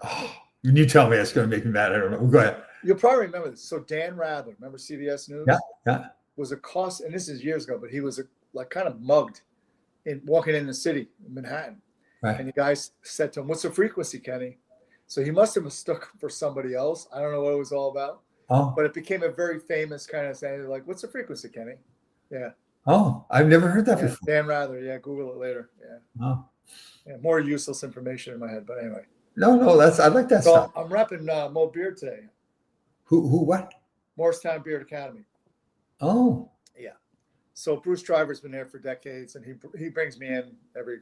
Oh, when you tell me, it's going to make me mad. I don't know. Go ahead. You'll probably remember this. So Dan Rather, remember CBS News? Yeah. Was and this is years ago, but he was kind of mugged walking in the city in Manhattan. Right. And the guy said to him, "What's the frequency, Kenny?" So he must have mistook for somebody else. I don't know what it was all about. Oh. But it became a very famous kind of saying, like, "What's the frequency, Kenny?" Yeah. Oh, I've never heard that before. Dan Rather, Google it later. Yeah. Oh. Yeah, more useless information in my head, but anyway. No, I like that so stuff. I'm repping Mo Beard today. Who, what? Morristown Beard Academy. Oh. Yeah. So Bruce Driver's been there for decades, and he brings me in every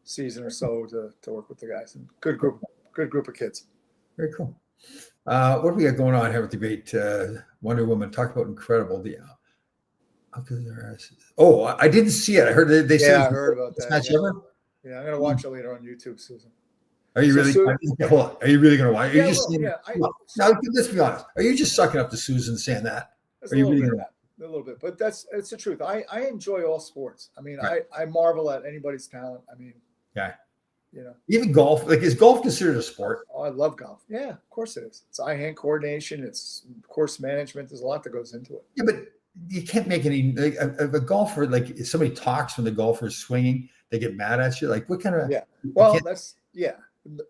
season or so to work with the guys. And good group of kids. Very cool. What do we got going on here with the great Wonder Woman? Talk about incredible. I didn't see it. I heard they said. Yeah, I heard about that. Match ever? Yeah, I'm gonna watch it later on YouTube, Susan. Are you really? Hold on. Are you really gonna watch? Are you just saying? Now, let's be honest. Are you just sucking up to Susan saying that? Are you really gonna? A little bit, but it's the truth. I enjoy all sports. I mean, right. I marvel at anybody's talent. I mean, you know. Even golf, like is golf considered a sport? Oh, I love golf. Yeah, of course it is. It's eye-hand coordination. It's course management. There's a lot that goes into it. Yeah, but you can't make any like a golfer. Like if somebody talks when the golfer is swinging, they get mad at you. Like what kind of? Yeah. you Well, can't- that's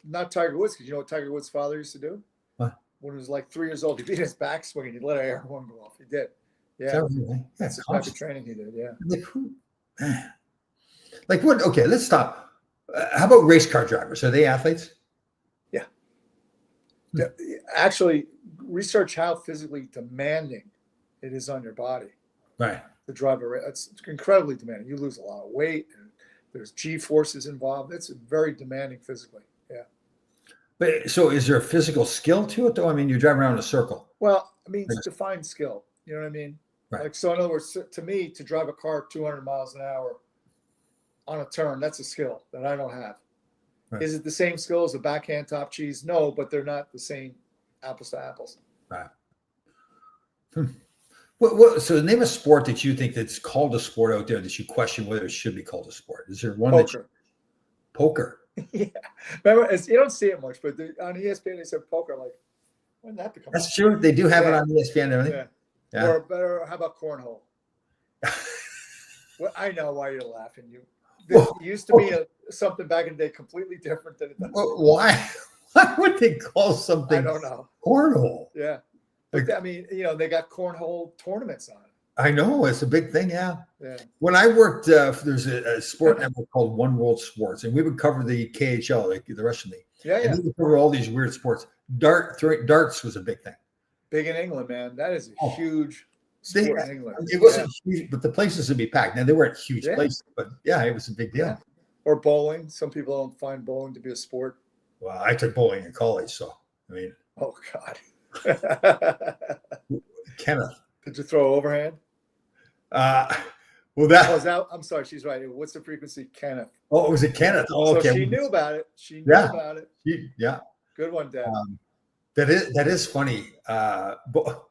not Tiger Woods, because you know what Tiger Woods' father used to do? What? When he was like 3 years old, he beat his backswing and he let an air horn go off. He did. is Yeah, that what you think? Yeah, that's the type of training he did. Yeah. like who? Man. Like what? Okay, let's stop. How about race car drivers? Are they athletes? Actually, research how physically demanding it is on your body Right. to drive a race. It's incredibly demanding. You lose a lot of weight, and there's G forces involved. It's very demanding physically. Yeah. But so is there a physical skill to it though? I mean, you're driving around in a circle. Well, I mean, it's defined skill. You know what I mean? Right. Like, so in other words, to me, to drive a car 200 miles an hour on a turn, that's a skill that I don't have. Right. Is it the same skill as a backhand top cheese? No, but they're not the same apples to apples. Right. What, so name a sport that you think that's called a sport out there that you question whether it should be called a sport. Is there one that you, Poker. poker? Yeah. Remember, you don't see it much, but on ESPN they said poker. Like, when did that become? That's true. They do have it Yeah. on ESPN and everything. Yeah. Yeah. Or better, how about cornhole? Well, I know why you're laughing. It used to be something back in the day completely different than it does. Well, why? Why would they call something I don't know. cornhole? Yeah. But I mean, they got cornhole tournaments on it. I know it's a big thing. Yeah. Yeah. When I worked, there's a sport network called One World Sports, and we would cover the KHL, like the Russian league. Yeah, And yeah. we would cover all these weird sports. Darts was a big thing. Big in England, man. That is a Oh. huge They- sport in England. It wasn't huge, but the places would be packed. Now they weren't huge Yeah. places, but yeah, it was a big deal. Yeah. Or bowling. Some people don't find bowling to be a sport. Well, I took bowling in college, so I mean, Oh God. Kenneth. Did you throw overhand? Well, that. Oh, is that, I'm sorry, she's right. What's the frequency? Kenneth. Oh, it was a Kenneth. Oh, okay. So she knew about it. She knew Yeah. about it. Yeah. Good one, Dad. That is funny. But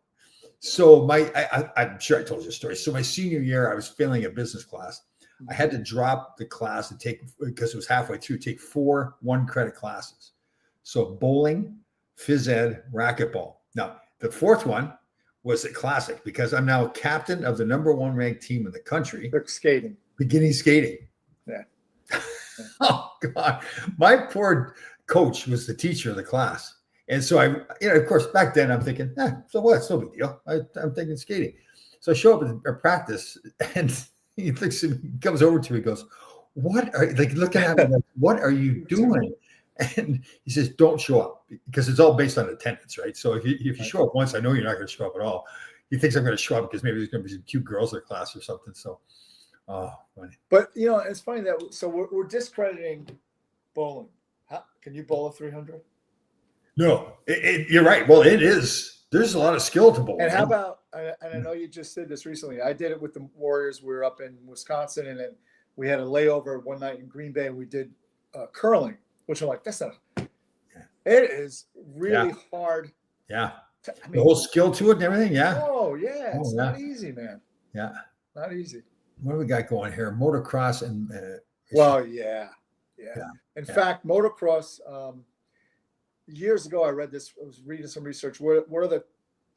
so I'm sure I told you a story. So my senior year, I was failing a business class. I had to drop the class and take, because it was halfway through, take 4 1-credit classes. So bowling, phys ed, racquetball. Now the fourth one was a classic because I'm now captain of the #1 ranked team in the country, They're skating. beginning skating. Yeah. Oh God, my poor coach was the teacher of the class. And so of course, back then I'm thinking, so what? It's no big deal. I'm thinking skating. So I show up at practice and he looks at me, he comes over to me, he goes, what are you, like looking at me, like, what are you doing? And he says, don't show up, because it's all based on attendance, right? So if you show up once, I know you're not going to show up at all. He thinks I'm going to show up because maybe there's going to be some cute girls in the class or something. So, funny. But it's funny that we're discrediting bowling. Can you bowl a 300? No, you're right. Well, it is. There's a lot of skill to bowl. And how about, and I know you just did this recently. I did it with the Warriors. We were up in Wisconsin, and then we had a layover one night in Green Bay. And we did curling, which I'm like, that's not. It is really hard. Yeah. I mean, The whole skill to it and everything. Yeah. oh yeah, it's yeah. not easy, man. Yeah. Not easy. What do we got going here? Motocross and. Well, yeah. In Yeah. fact, motocross. Years ago, I read this. I was reading some research. What are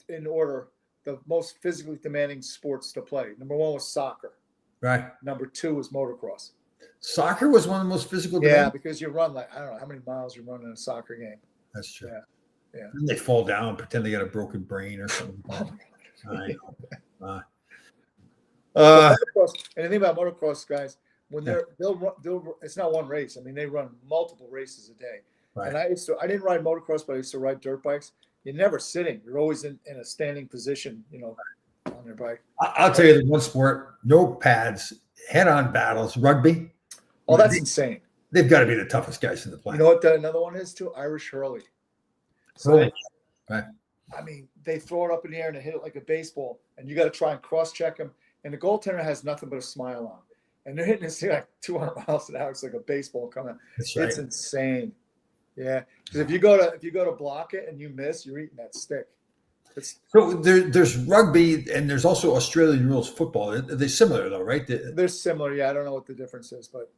in order, the most physically demanding sports to play? Number 1 was soccer. Right. Number 2 was motocross. Soccer was one of the most physical. Yeah, demanding? because you run like, I don't know how many miles you run in a soccer game. That's true. Yeah. And they fall down, and pretend they got a broken brain or something. Oh my I know. Motocross, and the thing about motocross guys, when they'll run, it's not one race. I mean, they run multiple races a day. Right. And I didn't ride motocross, but I used to ride dirt bikes. You're never sitting. You're always in a standing position, on your bike. I'll tell you the one sport, no pads, head-on battles, rugby. Oh, that's insane. They've got to be the toughest guys in the You planet. know what another one is too? Irish hurley. So, Hurley. Right. I mean, they throw it up in the air and they hit it like a baseball, and you got to try and cross-check them. And the goaltender has nothing but a smile on. And they're hitting this thing like 200 miles an hour. It's like a baseball coming. That's right. It's insane. Yeah, because if you go to block it and you miss, you're eating that stick. So there's rugby and there's also Australian rules football. They're similar though, right? They're similar. Yeah, I don't know what the difference is, but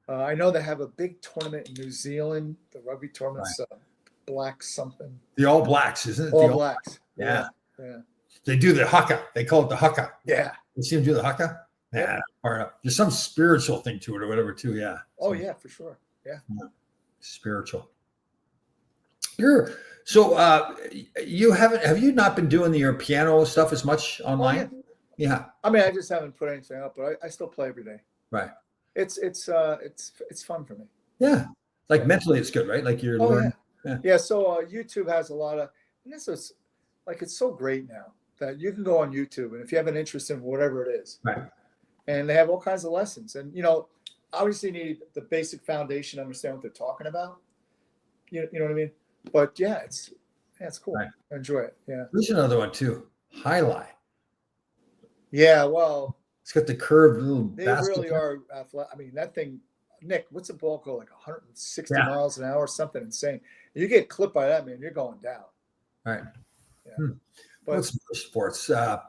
I know they have a big tournament in New Zealand. The rugby tournament's Black something. The All Blacks, isn't it? All The Blacks. Yeah. Yeah. They do the haka. They call it the haka. Yeah. You see them do the haka? Yeah. Far up. There's some spiritual thing to it or whatever too. Yeah. Oh yeah, for sure. Yeah. Spiritual. Have you not been doing your piano stuff as much online? Oh, Yeah. I mean, I just haven't put anything up, but I still play every day. Right. It's fun for me. Yeah. Like mentally it's good, right? Like you're learning. Yeah. So YouTube has a lot of, and this is like, it's so great now that you can go on YouTube, and if you have an interest in whatever it is, Right. And they have all kinds of lessons, and obviously you need the basic foundation to understand what they're talking about. You know what I mean? But it's cool. Right. I enjoy it. Yeah. There's another one too. Highlight. Yeah. Well, It's got the curved little they basket. really are athletic. I mean, that thing, Nick, what's a ball go? Like 160 Yeah. miles an hour, something insane. You get clipped by that, man, you're going down. Right. Yeah. But But what's other sports? How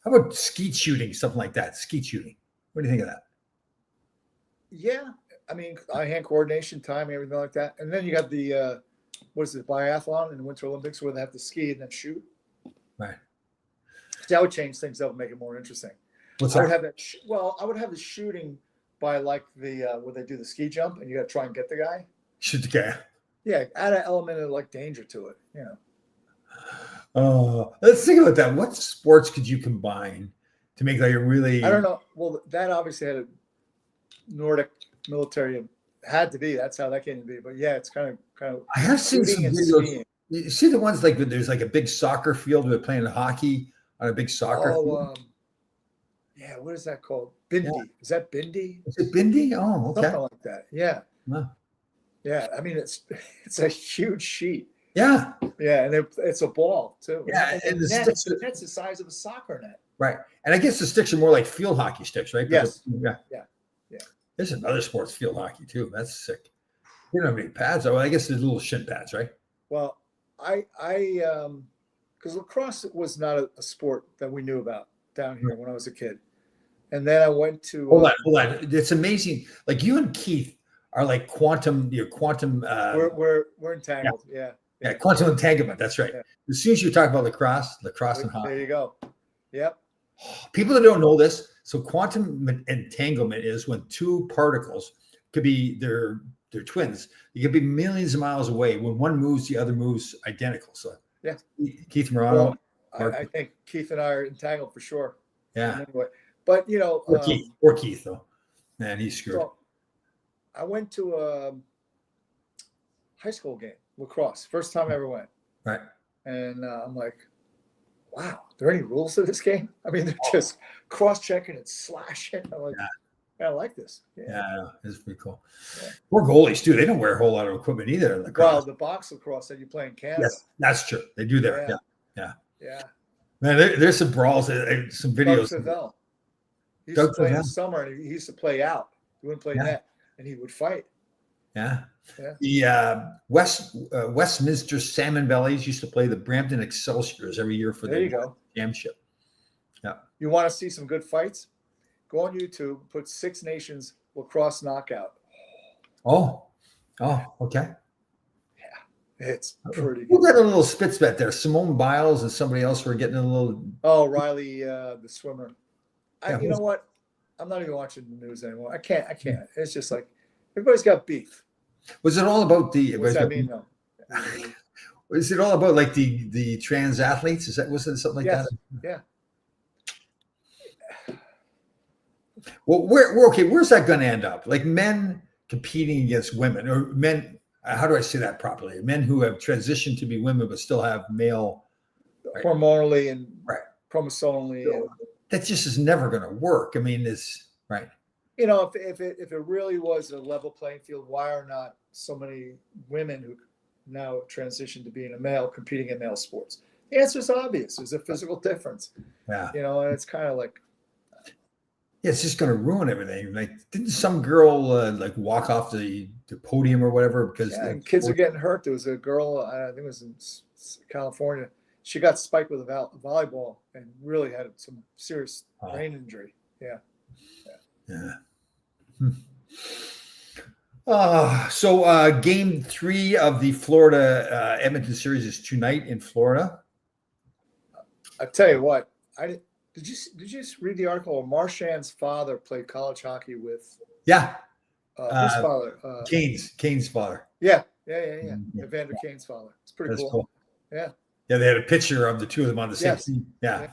about skeet shooting, something like that? Skeet shooting. What do you think of that? yeah, I mean, eye-hand coordination, timing, everything like that. And then you got the what is it, biathlon in the Winter Olympics where they have to ski and then shoot. Right. That would change things up and make it more interesting. What's I would that? have that. I would have the shooting by like the where they do the ski jump and you got to try and get the guy. Shoot the guy. Yeah, add an element of like danger to it. Let's think about that. What sports could you combine to make like a really? I don't know. Well, that obviously had a Nordic military. Had to be. That's how that came to be. But yeah, it's kind of. I have seen some shooting and videos. skiing. You see the ones like there's like a big soccer field where they're playing hockey on a big soccer field. Yeah. What is that called? Bindi. Yeah. Is that Bindi? Is it Bindi? Oh, okay. Something like that. Yeah. Huh. Yeah. I mean, it's a huge sheet. Yeah. Yeah, and it's a ball too. Yeah, and the net's sticks the size of a soccer net. right. And I guess the sticks are more like field hockey sticks, right? Yes. Yeah. Yeah. There's another sports, field hockey too. That's sick. You don't have any pads. Oh, I guess there's little shin pads, right? Well, I because lacrosse was not a sport that we knew about down here when I was a kid, and then I went to Hold on. It's amazing. Like you and Keith are like quantum. You're quantum. we're entangled. Yeah. Quantum entanglement. That's right. Yeah. As soon as you talk about lacrosse and hockey, There you go. Yep. people that don't know this. So quantum entanglement is when two particles could be they're twins. You could be millions of miles away. When one moves, the other moves identical. So Yeah. Keith Morano. Well, I think Keith and I are entangled for sure. Yeah. Anyway, but Or Keith though. Man, he's screwed. so I went to a high school game, lacrosse, first time I ever went. Right. And I'm like, wow, are there any rules to this game? I mean, they're just cross-checking and slashing. I'm like, I like this. Yeah, it's pretty cool. Yeah. Poor goalies too. They don't wear a whole lot of equipment either. In lacrosse. Well, the box lacrosse that you play in Canada. Yes, that's true. They do there. Yeah. Man, there's some brawls, some Doug videos. Savell. He used Doug to play in Savell. the summer, and he used to play out. He wouldn't play net, and he would fight. Yeah. Yeah. The Westminster Salmon Bellies used to play the Brampton Excelsiors every year for There the you go. championship. You want to see some good fights? Go on YouTube, put Six Nations lacrosse knockout. Oh, okay. It's pretty Who good. got a little spits bet there? Simone Biles and somebody else were getting a little. Oh, Riley, the swimmer. Yeah, You know what? I'm not even watching the news anymore. I can't. It's just like everybody's got beef. Was it all about the? What's that mean, though? Was it all about like the trans athletes? Was it something like Yes. that? Yeah. Well, we're okay. Where's that going to end up? Like men competing against women, or men? How do I say that properly? Men who have transitioned to be women but still have male. Right. Hormonally and Right. chromosomally. And, That just is never going to work. I mean, it's right. if it really was a level playing field, why are not so many women who now transition to being a male competing in male sports? The answer is obvious. There's a physical difference. Yeah. And it's kind of like. Yeah, it's just going to ruin everything. Like, didn't some girl like walk off the podium or whatever because And kids are getting hurt. There was a girl, I think it was in California. She got spiked with a volleyball and really had some serious brain injury. Yeah. Yeah. Game 3 of the Florida Edmonton series is tonight in Florida. I tell you what, did you just read the article? Marchand's father played college hockey with Yeah, whose father? Kane's father. Yeah. Evander Kane's father. It's pretty That's cool. cool. Yeah. Yeah, they had a picture of the two of them on the same Yes. team. Yeah.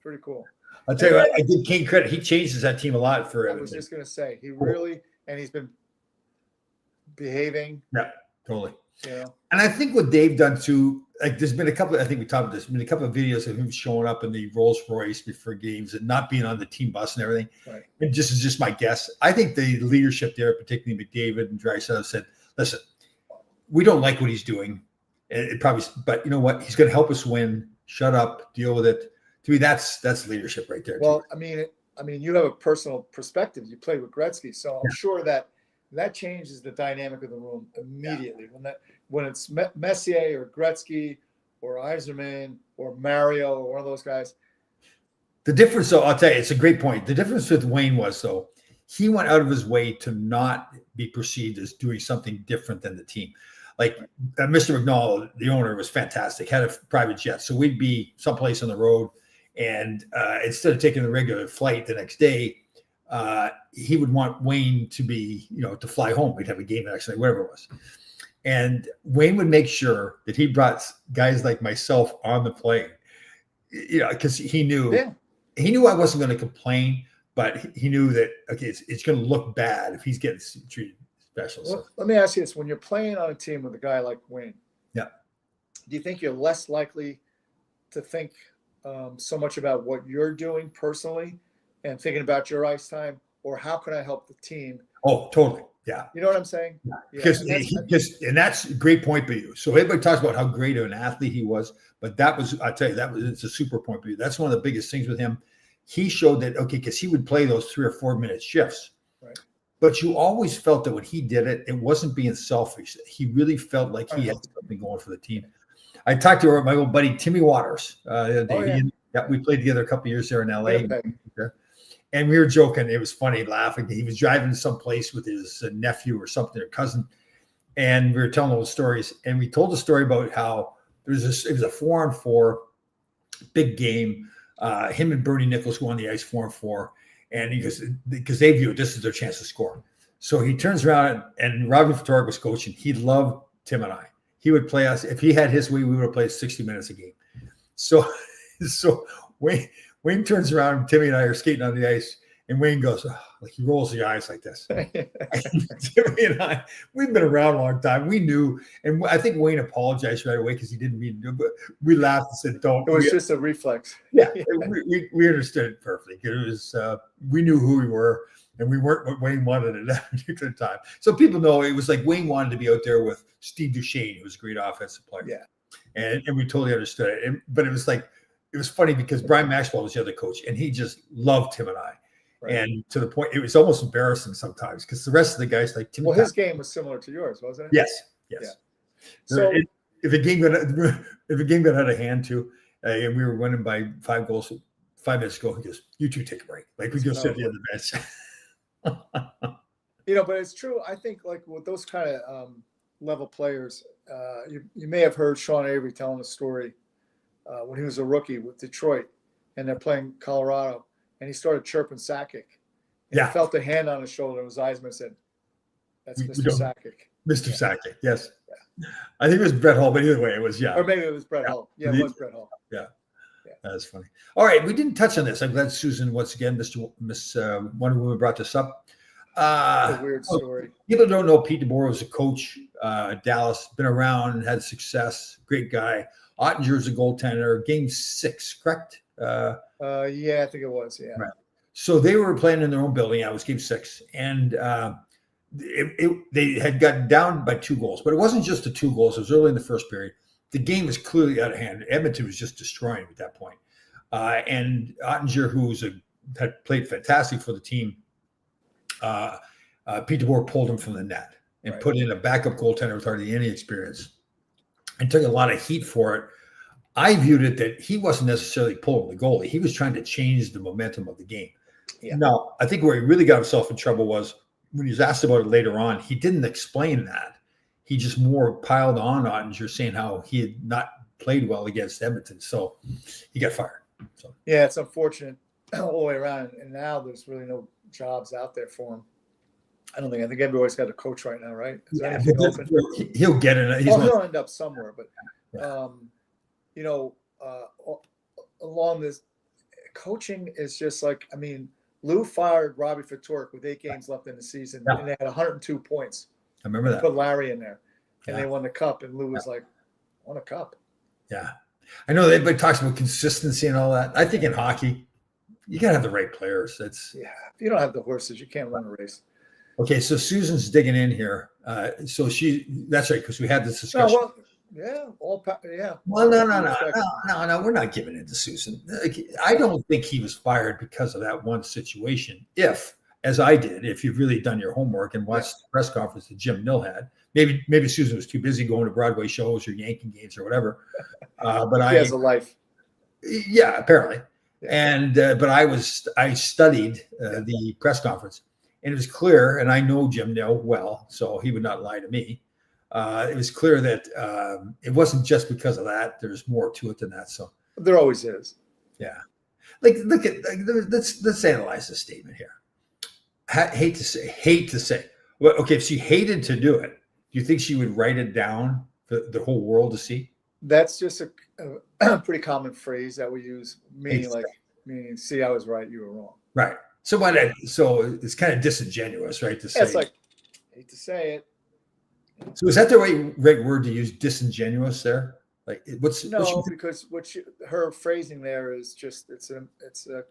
Pretty cool. I'll tell you what, I give Kane credit. He changes that team a lot for I Edmonton. was just gonna say he really, and he's been behaving. Yeah, totally. You know. And I think what they've done too, like there's been a couple, I think we talked about this, been a couple of videos of him showing up in the Rolls Royce before games and not being on the team bus and everything. Right. And just is just my guess. I think the leadership there, particularly McDavid and Draisaitl, said, listen, we don't like what he's doing. It probably, but you know what? He's going to help us win. Shut up, deal with it. To me, that's leadership right there. Well, too. I mean, you have a personal perspective. You played with Gretzky, so I'm sure that changes the dynamic of the room immediately. When it's Messier or Gretzky or Yzerman or Mario or one of those guys. The difference, though, I'll tell you, it's a great point. The difference with Wayne was, though, he went out of his way to not be perceived as doing something different than the team. Like Mr. McNall, the owner, was fantastic, had a private jet. So we'd be someplace on the road, and instead of taking the regular flight the next day, he would want Wayne to be, to fly home. We'd have a game the next night, whatever it was. And Wayne would make sure that he brought guys like myself on the plane, because he knew I wasn't going to complain, but he knew that, okay, it's going to look bad if he's getting treated special. Well, let me ask you this. When you're playing on a team with a guy like Wayne, do you think you're less likely to think so much about what you're doing personally and thinking about your ice time, or how can I help the team? Oh, totally. Yeah. You know what I'm saying? Yeah. And that's a great point for you. So everybody talks about how great of an athlete he was, but it's a super point for you. That's one of the biggest things with him. He showed that, okay, because he would play those 3 or 4 minute shifts. Right. But you always felt that when he did it, it wasn't being selfish. He really felt like he had something going for the team. I talked to my old buddy, Timmy Waters, the other day. We played together a couple of years there in LA. And we were joking. It was funny, laughing. He was driving someplace with his nephew or something, or cousin. And we were telling those stories. And we told a story about how it was a 4-on-4 big game. Him and Bernie Nichols go on the ice 4-on-4. And he goes, because they view it, this is their chance to score. So he turns around, and Robbie Ftorek was coaching. He loved Tim and I. He would play us. If he had his way, we would have played 60 minutes a game. So Wayne turns around, Timmy and I are skating on the ice, and Wayne goes, like he rolls the eyes like this. Timmy and I, we've been around a long time. We knew, and I think Wayne apologized right away because he didn't mean to do it, but we laughed and said, don't. It was just a reflex. Yeah, we understood it perfectly. It was, we knew who we were, and we weren't what Wayne wanted at that particular time. So people know it was like Wayne wanted to be out there with Steve Duchesne, who was a great offensive player. Yeah. And we totally understood it. But it was like, it was funny because Brian Maxwell was the other coach, and he just loved him and I. Right. And to the point, it was almost embarrassing sometimes because the rest of the guys like Tim. Well, his game was similar to yours, wasn't it? Yes. Yeah. So if a game got out of hand too, and we were winning by 5 goals, 5 minutes ago, he goes, "You two take a break." Like we go sit at the end of the bench. But it's true. I think like with those kind of level players, you may have heard Sean Avery telling a story when he was a rookie with Detroit, and they're playing Colorado. And he started chirping Sakic. He felt a hand on his shoulder, and his Yzerman said, "That's Mr. Sakic." Mr. Sakic, yes. Yeah. I think it was Brett Hull, but either way, it was, Or maybe it was Brett Hull. Yeah, it was Brett Hull. Yeah. That's funny. All right, we didn't touch on this. I'm glad Susan, once again, Miss Wonder Woman brought this up. It's a weird story. People don't know Pete DeBoer was a coach at Dallas, been around, had success, great guy. Ottinger's a goaltender, game 6, correct? Yeah, I think it was. Yeah. Right. So they were playing in their own building. I was game 6, and they had gotten down by 2 goals, but it wasn't just the 2 goals. It was early in the first period. The game was clearly out of hand. Edmonton was just destroying at that point. And Ottinger, who had played fantastic for the team, Pete DeBoer pulled him from the net and put in a backup goaltender with hardly any experience, and took a lot of heat for it. I viewed it that he wasn't necessarily pulling the goalie. He was trying to change the momentum of the game. Yeah. Now, I think where he really got himself in trouble was when he was asked about it later on, he didn't explain that. He just more piled on Ottinger, saying how he had not played well against Edmonton, so he got fired. So Yeah, it's unfortunate all the way around. And now there's really no jobs out there for him. I don't think. I think everybody's got a coach right now, right? Is there yeah, anything open? he'll get it. He's Well, not, he'll end up somewhere, but you know, along this coaching is just like, I mean, Lou fired Robbie Ftork with 8 games left in the season, Yeah. and they had 102 points. I remember that. Put Larry in there, and Yeah. they won the cup. And Lou was like, "Won a cup." Yeah, I know everybody talks about consistency and all that. I think in hockey, you gotta have the right players. It's Yeah, if you don't have the horses, you can't run a race. okay. So Susan's digging in here. So that's right, because we had this No, discussion. well, yeah, yeah. Well, no. We're not giving it to Susan. I don't think he was fired because of that one situation. If, as I did, if you've really done your homework and watched the press conference that Jim Mill had, maybe Susan was too busy going to Broadway shows or Yankee games or whatever. But He has a life. yeah, apparently. Yeah. And but I studied the press conference, and it was clear, and I know Jim Mill well, so he would not lie to me. It was clear that it wasn't just because of that. There's more to it than that. So There always is. yeah, like look at let's analyze this statement here. Hate to say. Well, okay, if she hated to do it, do you think she would write it down for the whole world to see? That's just a pretty common phrase that we use, meaning It's- see, I was right, you were wrong. Right. So so it's kind of disingenuous, right? To say. Yeah, it's like, hate to say it. So is that the right word to use? Disingenuous there? Like what's Because her phrasing there is just it's a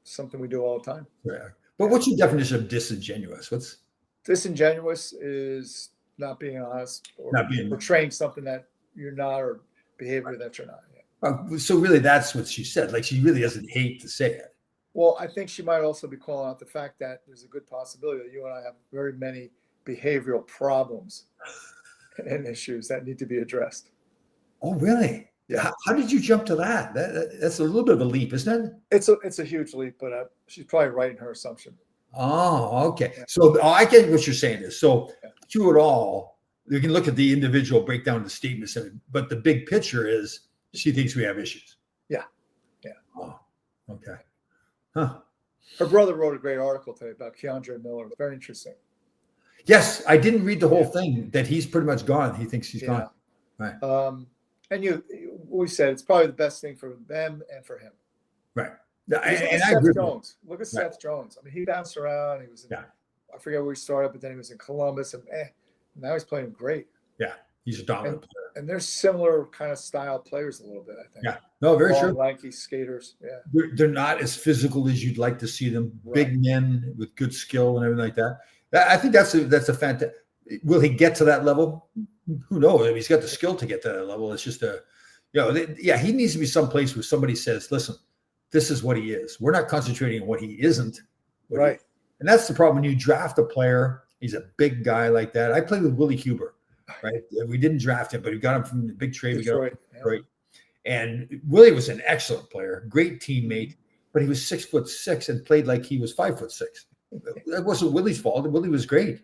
something we do all the time. yeah. But what's your definition of disingenuous? What's Disingenuous is not being honest or Not being- portraying something that you're not or behavior that you're not. Yeah. so really that's what she said. Like she really doesn't hate to say it. Well, I think she might also be calling out the fact that there's a good possibility that you and I have very many behavioral problems and issues that need to be addressed. Oh, really? Yeah. How did you jump to that? That's a little bit of a leap, isn't it? It's a huge leap, but she's probably right in her assumption. Oh, okay. So I get what you're saying is so through it all, you can look at the individual breakdown of the statements, but the big picture is she thinks we have issues. Yeah. Oh, okay. Huh. Her brother wrote a great article today about Keandre Miller. Very interesting. Yes, I didn't read the whole thing. That he's pretty much gone. He thinks he's gone. Right. And we said it's probably the best thing for them and for him. Right. Look at I Seth agree. Jones. Look at Seth Jones. I mean, he bounced around. He was in, I forget where he started, but then he was in Columbus, and now he's playing great. Yeah, he's a dominant player. And they're similar kind of style players a little bit, I think. Yeah, no, very true. Lanky skaters. Yeah, they're not as physical as you'd like to see them. Right. Big men with good skill and everything like that. I think that's a fantastic. Will he get to that level? Who knows? I mean, he's got the skill to get to that level. It's just he needs to be someplace where somebody says, "Listen, this is what he is. We're not concentrating on what he isn't." Right. And that's the problem when you draft a player. He's a big guy like that. I played with Willie Huber, right? We didn't draft him, but we got him from the big trade. Detroit. And Willie was an excellent player, great teammate, but he was 6'6" and played like he was 5'6". That wasn't Willie's fault. Willie was great.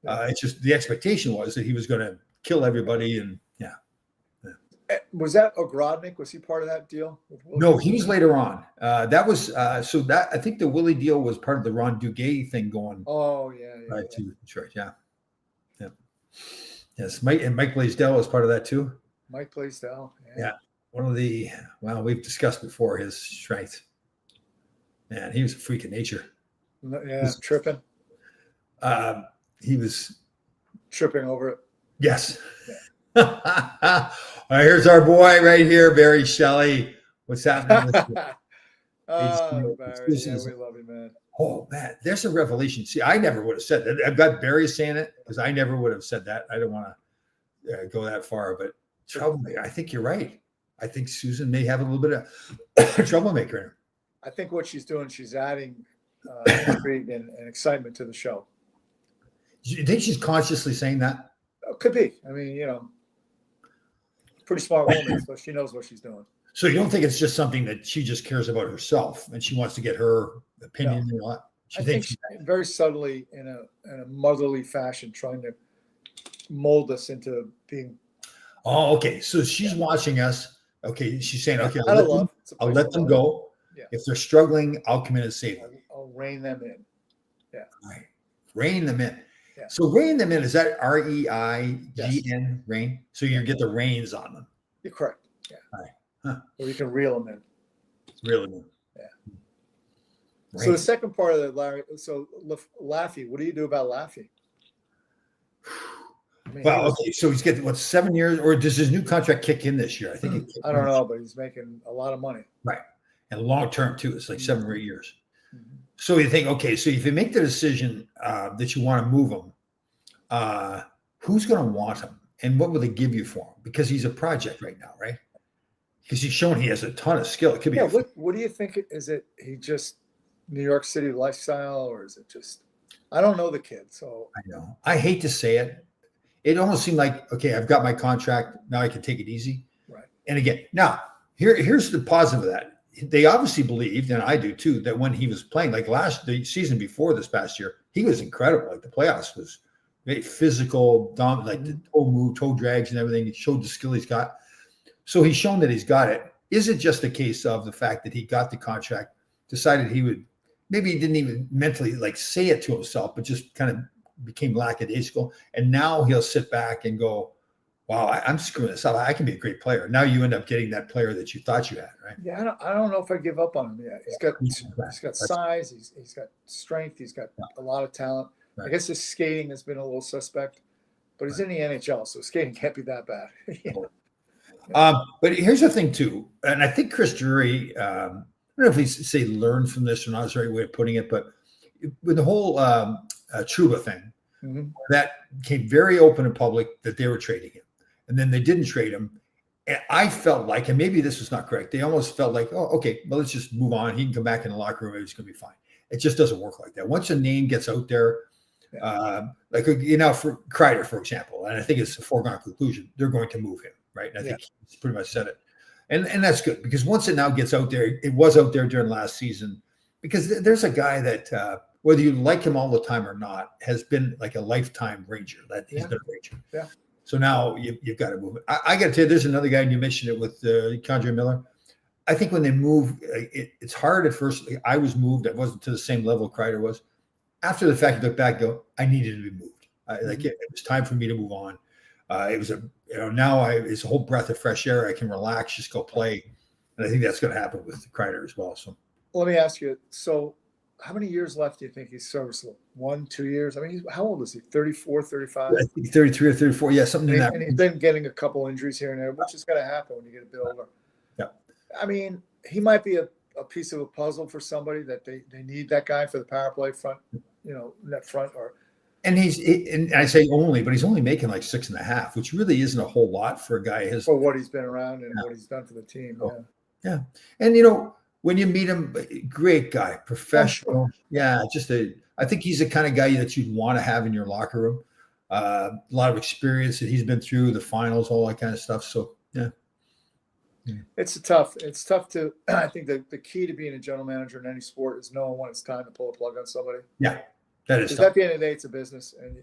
It's just the expectation was that he was going to kill everybody. And was that Ogrodnik? Was he part of that deal? No, he was later on. That was so that I think the Willie deal was part of the Ron Duguay thing going. Oh yeah. To Detroit, yeah. Yes, Mike Blaisdell was part of that too. Mike Blaisdell. Yeah. One of the we've discussed before his strength. Man, he was a freak of nature. Yeah, tripping. He was tripping over it. Yes. Yeah. Here's our boy right here, Barry Shelley. What's happening? Oh, Barry, yeah, we love you, man. Oh man, there's a revelation. See, I never would have said that. I've got Barry saying it because I never would have said that. I don't want to go that far, but troublemaker. I think you're right. I think Susan may have a little bit of troublemaker in her. I think what she's doing, she's adding intrigue and excitement to the show. Do you think she's consciously saying that? Could be. I mean, pretty smart woman, so she knows what she's doing. So you don't think it's just something that she just cares about herself and she wants to get her opinion and all that? She I think thinks. very subtly in a motherly fashion, trying to mold us into being Oh, okay. So she's watching us. Okay, she's saying, okay, out of love. It's a I'll place let of them love. go. Yeah. If they're struggling, I'll come in and save them. I'll rein them in. Right. Rein them in. Yeah. So rein them in, is that REIGN, rein? So you get the reins on them. You're correct. Yeah. Right. Huh. Or you can reel them in. Really? Yeah. Rein. So the second part of that, Larry. So Laffy, what do you do about Laffy? I mean, Well, okay. So he's getting 7 years, or does his new contract kick in this year? I think it kicked I don't in. know, but he's making a lot of money. Right. And long term too. It's like 7 or 8 years. Mhm. So you think, okay, so if you make the decision that you want to move him, who's going to want him, and what will they give you for him? Because he's a project right now, right? Because he's shown he has a ton of skill. It could be. Yeah. What do you think? Is it he just New York City lifestyle, or is it just? I don't know the kid, so I know. I hate to say it. It almost seemed like, okay, I've got my contract. Now I can take it easy. right. And again, now here's the positive of that. They obviously believed, and I do too, that when he was playing, like the season before this past year, he was incredible. Like the playoffs was very physical, like the toe drags and everything. He showed the skill he's got. So he's shown that he's got it. Is it just a case of the fact that he got the contract, decided he would, maybe he didn't even mentally like say it to himself, but just kind of became lackadaisical. And now he'll sit back and go, wow, I'm screwing this up. I can be a great player. Now you end up getting that player that you thought you had, right? Yeah, I don't know if I give up on him yet. He's got size, he's got strength, he's got a lot of talent. Right. I guess his skating has been a little suspect, but he's in the NHL, so skating can't be that bad. But here's the thing too, and I think Chris Drury, I don't know if he say learned from this or not, is the right way of putting it, but with the whole Trouba thing, that came very open in public that they were trading him, and then they didn't trade him. And I felt like, and maybe this was not correct, they almost felt like, oh, okay, well, let's just move on. He can come back in the locker room. It's going to be fine. It just doesn't work like that. Once a name gets out there, like, for Kreider, for example, and I think it's a foregone conclusion, they're going to move him, right? And I think he's pretty much said it. And that's good, because once it now gets out there, it was out there during last season, because there's a guy that, whether you like him all the time or not, has been like a lifetime Ranger. That he's been a Ranger. Yeah. So now you've got to move it. I got to tell you, there's another guy, and you mentioned it with K'Andre Miller. I think when they move, it's hard at first. I was moved. I wasn't to the same level Kreider was. After the fact, you look back, go, I needed to be moved. It was time for me to move on. It was now it's a whole breath of fresh air. I can relax, just go play, and I think that's going to happen with Kreider as well. So let me ask you. So how many years left do you think he's serviceable? 1, 2 years? I mean, how old is he? 34, 35? I think 33 or 34. Yeah, something like that. And he's been getting a couple injuries here and there, which is going to happen when you get a bit older. Yeah. I mean, he might be a piece of a puzzle for somebody that they need that guy for the power play front, net front. And and I say only, but he's only making like 6.5, which really isn't a whole lot for a guy for what he's been around and what he's done for the team. Yeah. And when you meet him, great guy, professional. Yeah, I think he's the kind of guy that you'd want to have in your locker room. A lot of experience that he's been through, the finals, all that kind of stuff. So yeah. It's tough to, I think the key to being a general manager in any sport is knowing when it's time to pull a plug on somebody. Yeah, that is tough. At the end of the day, it's a business. And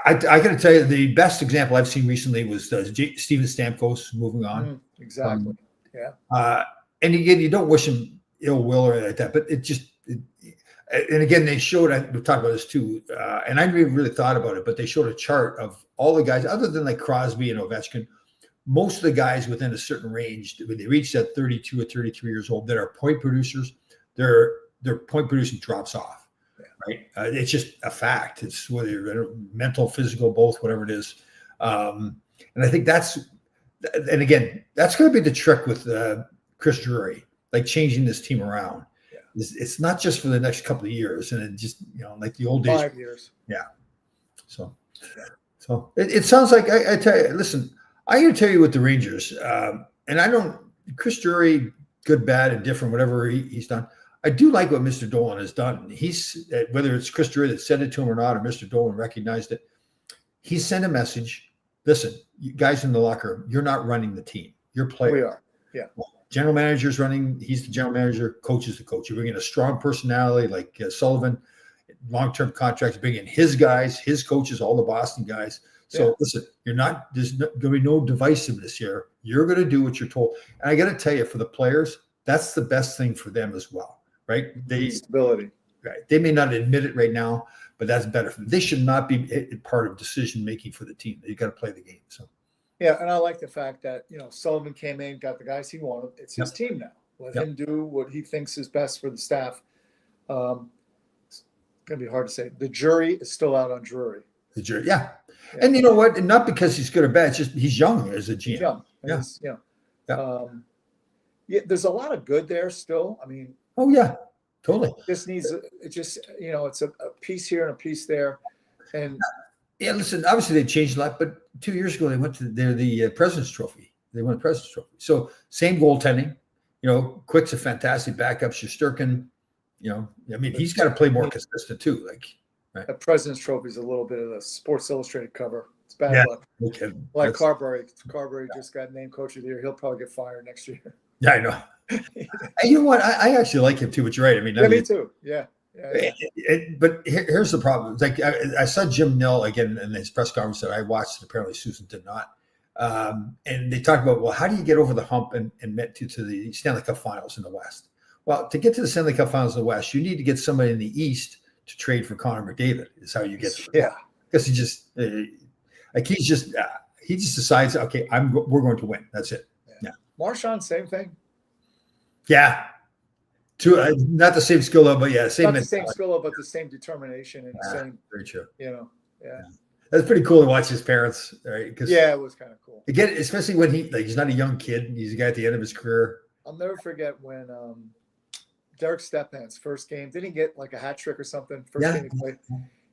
I got to tell you, the best example I've seen recently was Steven Stamkos moving on. Exactly. And again, you don't wish him ill will or anything like that, but and again, they showed, we've talked about this too, and I never really thought about it, but they showed a chart of all the guys, other than like Crosby and Ovechkin, most of the guys within a certain range, when they reach that 32 or 33 years old, that are point producers, their point producing drops off, right? It's just a fact. It's whether you're mental, physical, both, whatever it is. And I think and again, that's going to be the trick with Chris Drury, like changing this team around. It's not just for the next couple of years, and it just like the old days. 5 years. Yeah. So it sounds like I tell you. Listen, I got to tell you with the Rangers, and I don't. Chris Drury, good, bad, and different, whatever he's done. I do like what Mr. Dolan has done. He's whether it's Chris Drury that said it to him or not, or Mr. Dolan recognized it. He sent a message. Listen, you guys in the locker room, you're not running the team. You're players. We are. Yeah. General manager's running. He's the general manager. Coach is the coach. You bring in a strong personality like Sullivan. long-term contracts, bring in his guys, his coaches, all the Boston guys. So listen, there's going to be no divisiveness here. You're going to do what you're told. And I got to tell you, for the players, that's the best thing for them as well, right? Stability. Right. They may not admit it right now, but that's better for them. They should not be part of decision-making for the team. You got to play the game. So. Yeah, and I like the fact that, Sullivan came in, got the guys he wanted. It's his team now. Let him do what he thinks is best for the staff. It's going to be hard to say. The jury is still out on Drury. The jury, yeah. And you know what? And not because he's good or bad. It's just he's young as a GM. He's young. There's a lot of good there still. I mean. Oh, yeah. Totally. It's a piece here and a piece there. And yeah, listen, obviously they changed a lot, but 2 years ago they went to the President's Trophy. They won the President's Trophy. So same goaltending. Quick's a fantastic backup. Shesterkin, he's got to play more consistent too. The President's Trophy is a little bit of the Sports Illustrated cover. It's bad luck. Okay. Like Carberry. Carberry just got named Coach of the Year. He'll probably get fired next year. Yeah, I know. And you know what? I actually like him too, but you're right. Me too. Yeah. But here's the problem. It's like I saw Jim Nill again in his press conference that I watched. Apparently Susan did not. And they talked about, well, how do you get over the hump and get to the Stanley Cup Finals in the West? Well, to get to the Stanley Cup Finals in the West, you need to get somebody in the East to trade for Connor McDavid. Is how you get to it. Yeah. Because he just decides, okay, we're going to win. That's it. Yeah. Marchand, same thing. Yeah. Not the same skill level, but same. Not the same skill level, but the same determination and same. Very true. Yeah. That's pretty cool to watch his parents, right? It was kind of cool. Again, especially when he's not a young kid. He's a guy at the end of his career. I'll never forget when Derek Stepan's first game, didn't he get like a hat trick or something? First game he played.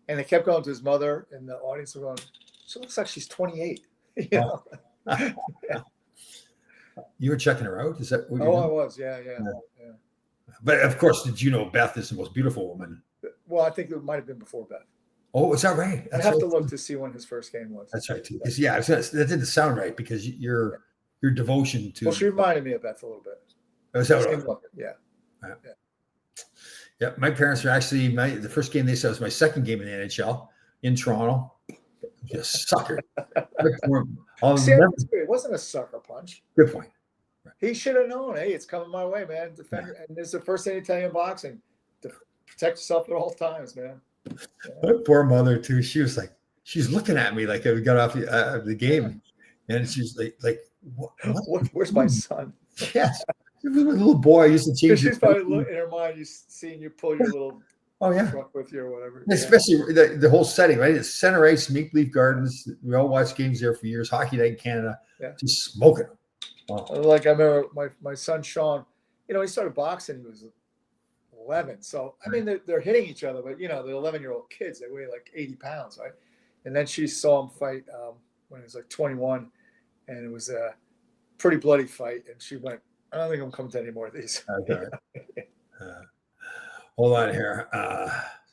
And they kept going to his mother, and the audience were going, she looks like she's 28. You were checking her out? Is that what I was. Yeah. But of course, did you know Beth is the most beautiful woman? Well, I think it might have been before Beth. Oh, is that right? I'd have to look to see when his first game was. That's right too. That didn't sound right because your devotion to. Well, she reminded me of Beth a little bit. Oh, yeah. My parents were actually the first game they saw was my second game in the NHL in Toronto. Just sucker. It wasn't a sucker punch. Good point. Right. He should have known. Hey, it's coming my way, man. Defender, and this is the first thing you tell you in boxing: to protect yourself at all times, man. My poor mother too. She was she's looking at me like I got off the game, and she's like, what? Where's my son? Yes, he was a little boy. I used to change. She's probably in her mind, you seeing you pull your little truck with you or whatever. Especially the whole setting, right? It's Center Ice, Maple Leaf Gardens. We all watched games there for years. Hockey Night in Canada, just smoking. Wow. Like I remember my son Sean. He started boxing. He was 11. So I mean, they're hitting each other, but the 11-year-old kids, they weigh like 80 pounds, right? And then she saw him fight when he was like 21, and it was a pretty bloody fight. And she went, I don't think I'm coming to any more of these. Okay. Hold on here.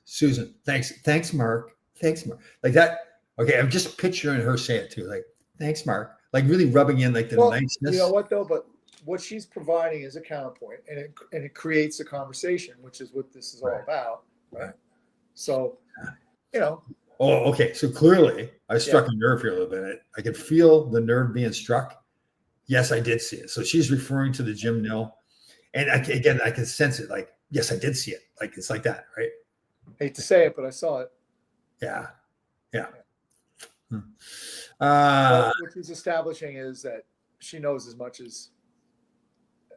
Susan, thanks, Mark. Thanks, Mark. Like that. Okay, I'm just picturing her say it too. Like, thanks, Mark. Like really rubbing in like the niceness. You know what though? But what she's providing is a counterpoint, and it creates a conversation, which is what this is all about, right? So, Oh, okay. So clearly, I struck a nerve here a little bit. I could feel the nerve being struck. Yes, I did see it. So she's referring to the Jim Nill, and I can sense it. Like, yes, I did see it. Like it's like that, right? Hate to say it, but I saw it. Yeah. What she's establishing is that she knows as much as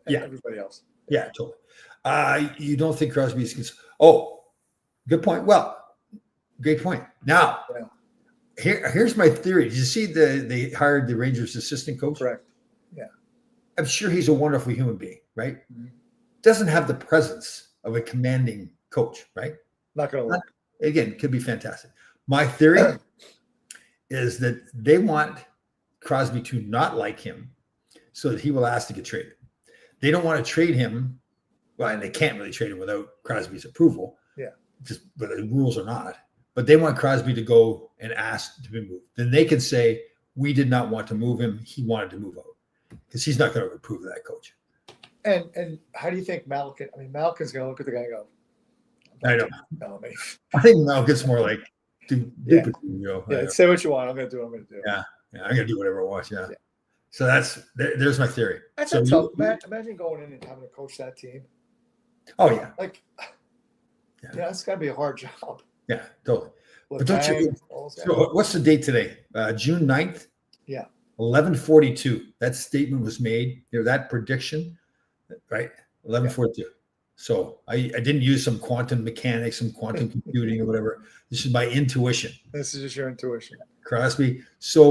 everybody else. Yeah, totally. You don't think Crosby's Oh, good point. Well, great point. Now, here's my theory. Did you see they hired the Rangers assistant coach? Correct. Yeah. I'm sure he's a wonderful human being, right? Mm-hmm. Doesn't have the presence of a commanding coach, right? Not going to work. Again, could be fantastic. My theory is that they want Crosby to not like him so that he will ask to get traded. They don't want to trade him. Well, and they can't really trade him without Crosby's approval. Yeah. Just but the rules are not. But they want Crosby to go and ask to be moved. Then they can say, we did not want to move him. He wanted to move out. Because he's not going to approve of that coach. And how do you think Malkin? I mean, Malkin's going to look at the guy and go, I'm I know. Tell me. I think Mel gets more like, Yeah. you Yeah, say what you want. I'm going to do what I'm going to do. Yeah. I'm gonna do whatever I want. Yeah. Yeah. So there's my theory. That's So a tough. Imagine going in and having to coach that team. oh yeah, Like, Yeah. yeah, it's got to be a hard job. yeah, totally. But Letang, don't you? all those guys. So what's the date today? June 9th? Yeah. 11:42. That statement was made. That prediction, right? 11:42. So I didn't use some quantum mechanics, some quantum computing or whatever. This is my intuition. This is just your intuition. Crosby. So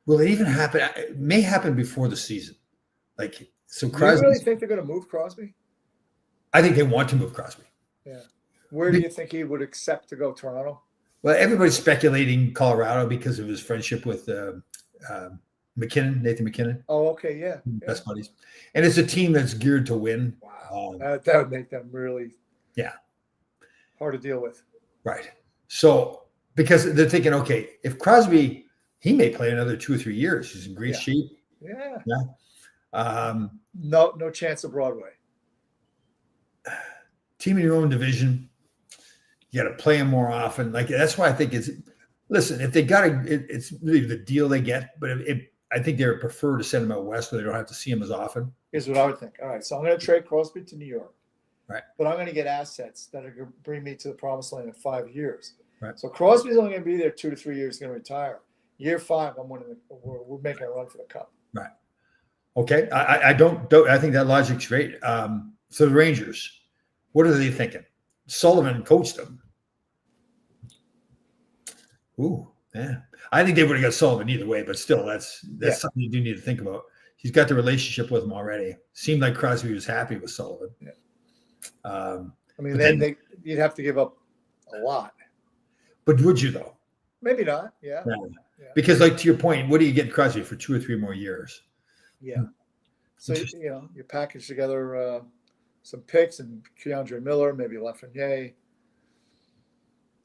will it even happen? It may happen before the season. Like, so Do you Crosby, really think they're going to move Crosby? I think they want to move Crosby. Yeah. Where do you think he would accept to go? Toronto? Well, everybody's speculating Colorado because of his friendship with McKinnon, Nathan McKinnon, Oh, okay. Yeah. best buddies. And it's a team that's geared to win. Wow. That would make them really hard to deal with. Right. So, because they're thinking, okay, if Crosby, he may play another 2 or 3 years. He's in great shape. Yeah. No chance of Broadway. Team in your own division. You got to play him more often. Like, that's why I think listen, if they got it's really the deal they get, but I think they would prefer to send him out west where they don't have to see him as often. Here's what I would think. All right. So I'm going to trade Crosby to New York. Right. But I'm going to get assets that are going to bring me to the promised land in 5 years. Right. So Crosby's only going to be there 2 to 3 years, going to retire. Year 5, we're making a run for the cup. Right. Okay. I don't I think that logic's great. So the Rangers, what are they thinking? Sullivan coached them. Ooh, yeah. I think they would have got Sullivan either way, but still, that's something you do need to think about. He's got the relationship with him already. Seemed like Crosby was happy with Sullivan. Yeah. I mean, then you'd have to give up a lot. But would you though? Maybe not. Yeah. Because, like, to your point, what do you get Crosby for 2 or 3 more years? Yeah. So you package together some picks and Keandre Miller, maybe Lafreniere.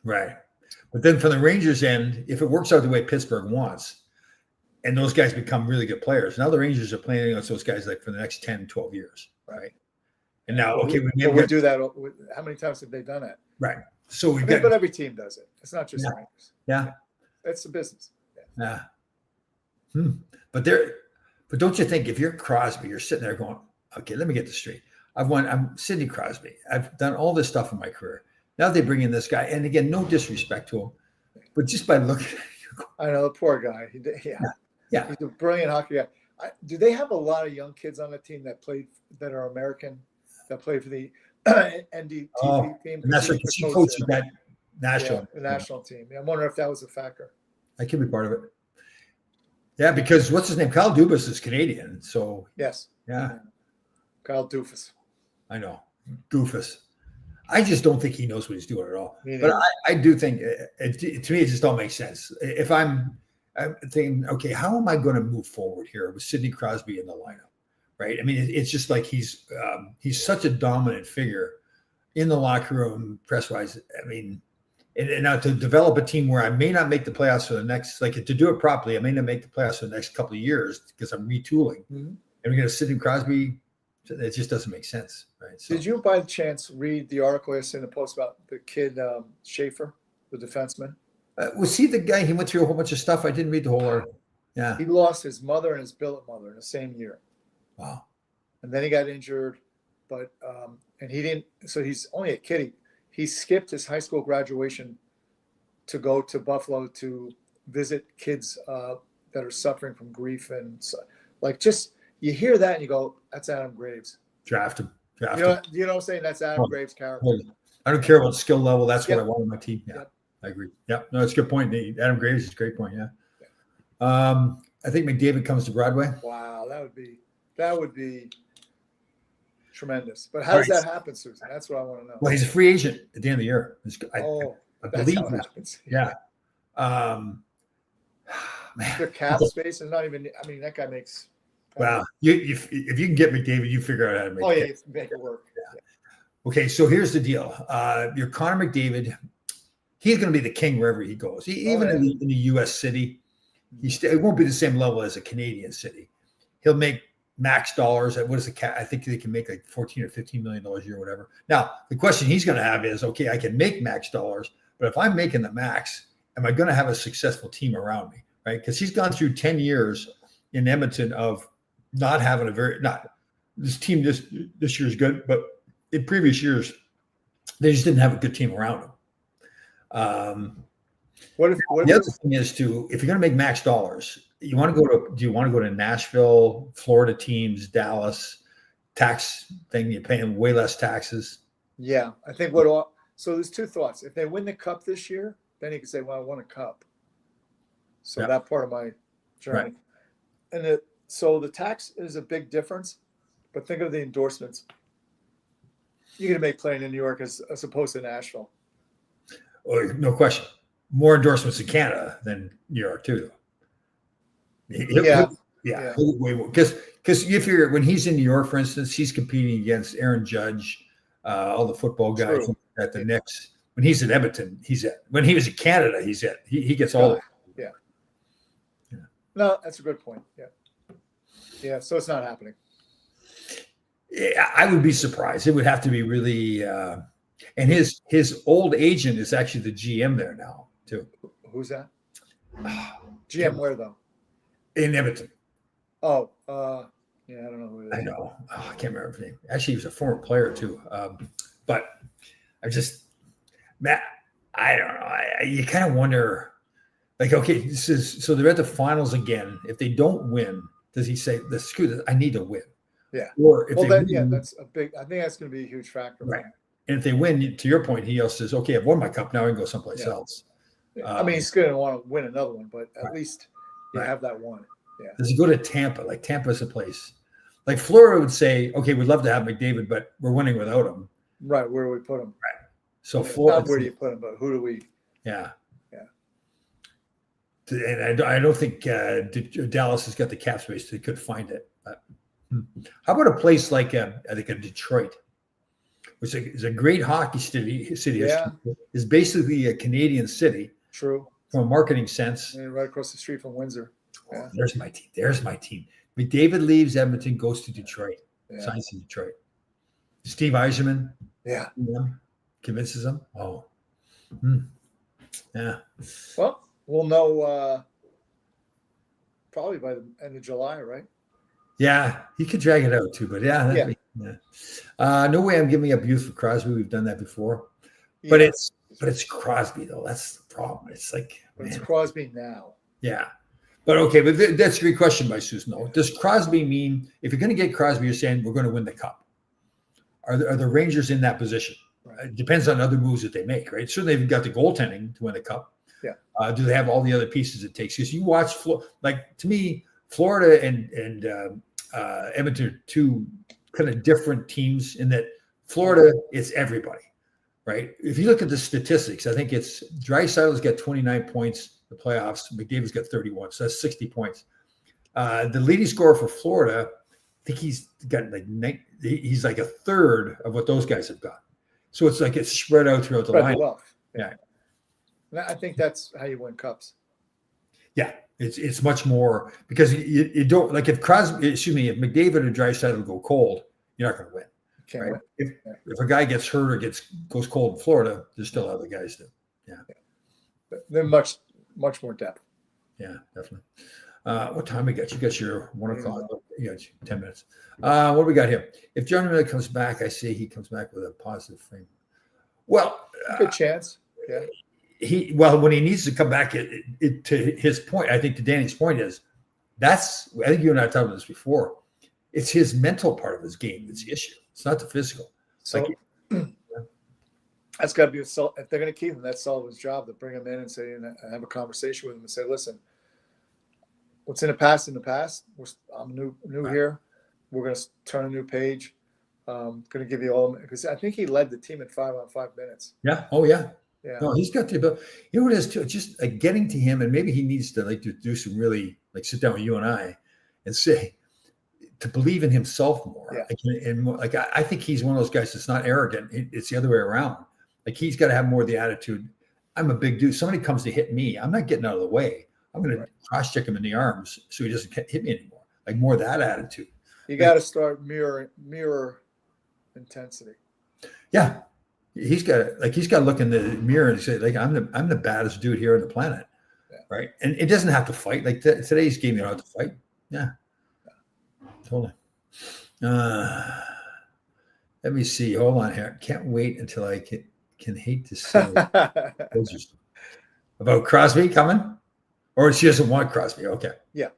Right. But then from the Rangers end, if it works out the way Pittsburgh wants, and those guys become really good players, now the Rangers are playing against those guys like for the next 10, 12 years. Right. And now, okay, we do that. How many times have they done that? Right. So but every team does it. It's not just the Rangers. Yeah. It's a business. Yeah. But don't you think if you're Crosby, you're sitting there going, okay, let me get this straight. I'm Sidney Crosby. I've done all this stuff in my career. Now they bring in this guy. And again, no disrespect to him, but just by looking at you. I know, the poor guy. Yeah. He's a brilliant hockey guy. Do they have a lot of young kids on the team that are American, that play for the NDTV team? And that's right. He coaches that national. The national team. I'm wondering if that was a factor. That could be part of it. Yeah, because what's his name? Kyle Dubas is Canadian. So yes. Yeah. Kyle Doofus. I know. Doofus. I just don't think he knows what he's doing at all. But I do think, to me, it just don't make sense. If I'm thinking, okay, how am I going to move forward here with Sidney Crosby in the lineup, right? I mean, it's just like he's such a dominant figure in the locker room, press-wise. I mean, and now to develop a team where I may not make the playoffs for the next, like, to do it properly, I may not make the playoffs for the next couple of years because I'm retooling. Mm-hmm. And we're going to Sidney Crosby. It just doesn't make sense, right? So, did you, by chance, read the article I sent in the post about the kid Schaefer, the defenseman? Was he the guy? He went through a whole bunch of stuff. I didn't read the whole article. Yeah. He lost his mother and his billet mother in the same year. Wow. And then he got injured, but and he didn't. So he's only a kid. He skipped his high school graduation to go to Buffalo to visit kids that are suffering from grief and like just. You hear that and you go, that's Adam Graves. Draft him. You know what I'm saying? That's Adam Graves' character. I don't care about skill level. That's what I want on my team. Yeah, I agree. Yeah, no, it's a good point. Adam Graves is a great point. Yeah. I think McDavid comes to Broadway. Wow, that would be tremendous. But how does that happen, Susan? That's what I want to know. Well, he's a free agent at the end of the year. I believe that's how it happens. Yeah. The cap space is not even. I mean, that guy makes. Wow. If you can get McDavid, you figure out how to make it. You make it work. Yeah. Okay, so here's the deal. Your Connor McDavid, he's going to be the king wherever he goes. Even in the U.S. city, it won't be the same level as a Canadian city. He'll make max dollars. What is the cap? I think they can make like $14 or $15 million a year, whatever. Now, the question he's going to have is, okay, I can make max dollars, but if I'm making the max, am I going to have a successful team around me, right? Because he's gone through 10 years in Edmonton of not having this team this year is good, but in previous years, they just didn't have a good team around them. The other thing is if you're going to make max dollars, do you want to go to Nashville, Florida teams, Dallas, tax thing, you're paying way less taxes? Yeah, I think so there's two thoughts. If they win the cup this year, then you can say, well, I won a cup. So that part of my journey. Right. And so the tax is a big difference, but think of the endorsements you're going to make playing in New York as opposed to Nashville. Oh, no question. More endorsements in Canada than New York too. Yeah. Because when he's in New York, for instance, he's competing against Aaron Judge, all the football guys at the Knicks. When he's in Edmonton, when he was in Canada, he gets all of it. Yeah. No, that's a good point. Yeah. Yeah. So it's not happening. Yeah, I would be surprised. It would have to be really, and his old agent is actually the GM there now too. Who's that? GM where though? In Edmonton. Oh, yeah, I don't know who it is. I know. I can't remember his name. Actually, he was a former player too. But Matt, I don't know. You kind of wonder, like, okay, so they're at the finals again. If they don't win, does he say, "Screw this, I need to win"? Yeah. Or if win, that's a big. I think that's going to be a huge factor. Right. And if they win, to your point, he also says, "Okay, I've won my cup. Now I can go someplace else." I mean, he's going to want to win another one, but at least you have that one. Yeah. Does he go to Tampa? Like Tampa's a place. Like Florida would say, "Okay, we'd love to have McDavid, but we're winning without him." Right. Where do we put him? Right. So Florida. Not where do you put him, but who do we? Yeah. Yeah. And I don't think Dallas has got the cap space. They could find it. How about a place like I think a Detroit, which is a great hockey city. Yeah. Is basically a Canadian city. True. From a marketing sense. And right across the street from Windsor. Yeah. There's my team. McDavid leaves Edmonton, goes to Detroit, signs in Detroit. Steve Yzerman. Yeah. Convinces them. Oh. Yeah. Well, we'll know probably by the end of July, right? Yeah, he could drag it out too, but no way I'm giving up youth for Crosby. We've done that before, but it's Crosby though. That's the problem. It's like it's Crosby now. Yeah, but okay, but that's a great question by Susan. Though, does Crosby mean if you're going to get Crosby, you're saying we're going to win the cup? Are the Rangers in that position? Right. It depends on other moves that they make, right? Certainly, they've got the goaltending to win the cup. Yeah. Do they have all the other pieces it takes? Because you watch, to me, Florida and Edmonton are two kind of different teams in that Florida, it's everybody, right? If you look at the statistics, I think it's Draisaitl's got 29 points in the playoffs. McDavid's got 31, so that's 60 points. The leading scorer for Florida, I think he's got he's like a third of what those guys have got. So it's like it's spread out throughout the line. Yeah. I think that's how you win cups. Yeah. It's much more because you don't like if McDavid or Draisaitl go cold, you're not going to win. Can't right? win. If a guy gets hurt or goes cold in Florida, there's still other guys that, But they're much more depth. Yeah, definitely. What time we got? You got your 1 o'clock. You got 10 minutes. What do we got here? If John Miller comes back, I say he comes back with a positive frame. Well, good chance. Yeah. When he needs to come back, to his point, I think to Danny's point is I think you and I talked about this before. It's his mental part of his game that's the issue. It's not the physical. So that's got to be if they're going to keep him. That's Sullivan's job to bring him in and say and have a conversation with him and say, listen, what's in the past. I'm new here. We're going to turn a new page. Going to give you all because I think he led the team in 5-on-5 minutes. Yeah. Oh yeah. Yeah. No, he's got the ability. You know what it is too? Just like getting to him, and maybe he needs to to do some really sit down with you and I, and say to believe in himself more. Yeah. And more, I think he's one of those guys that's not arrogant. It's the other way around. Like he's got to have more of the attitude. I'm a big dude. Somebody comes to hit me, I'm not getting out of the way. I'm going to cross check him in the arms so he doesn't hit me anymore. Like more of that attitude. You got to start mirror intensity. Yeah, he's got to look in the mirror and say, like, I'm the baddest dude here on the planet, Yeah. right? And it doesn't have to fight. Like today's game, you don't have to fight. Yeah, totally. Let me see. Hold on here. Can't wait until I can hate to say about Crosby coming, or she doesn't want Crosby. Okay. Yeah,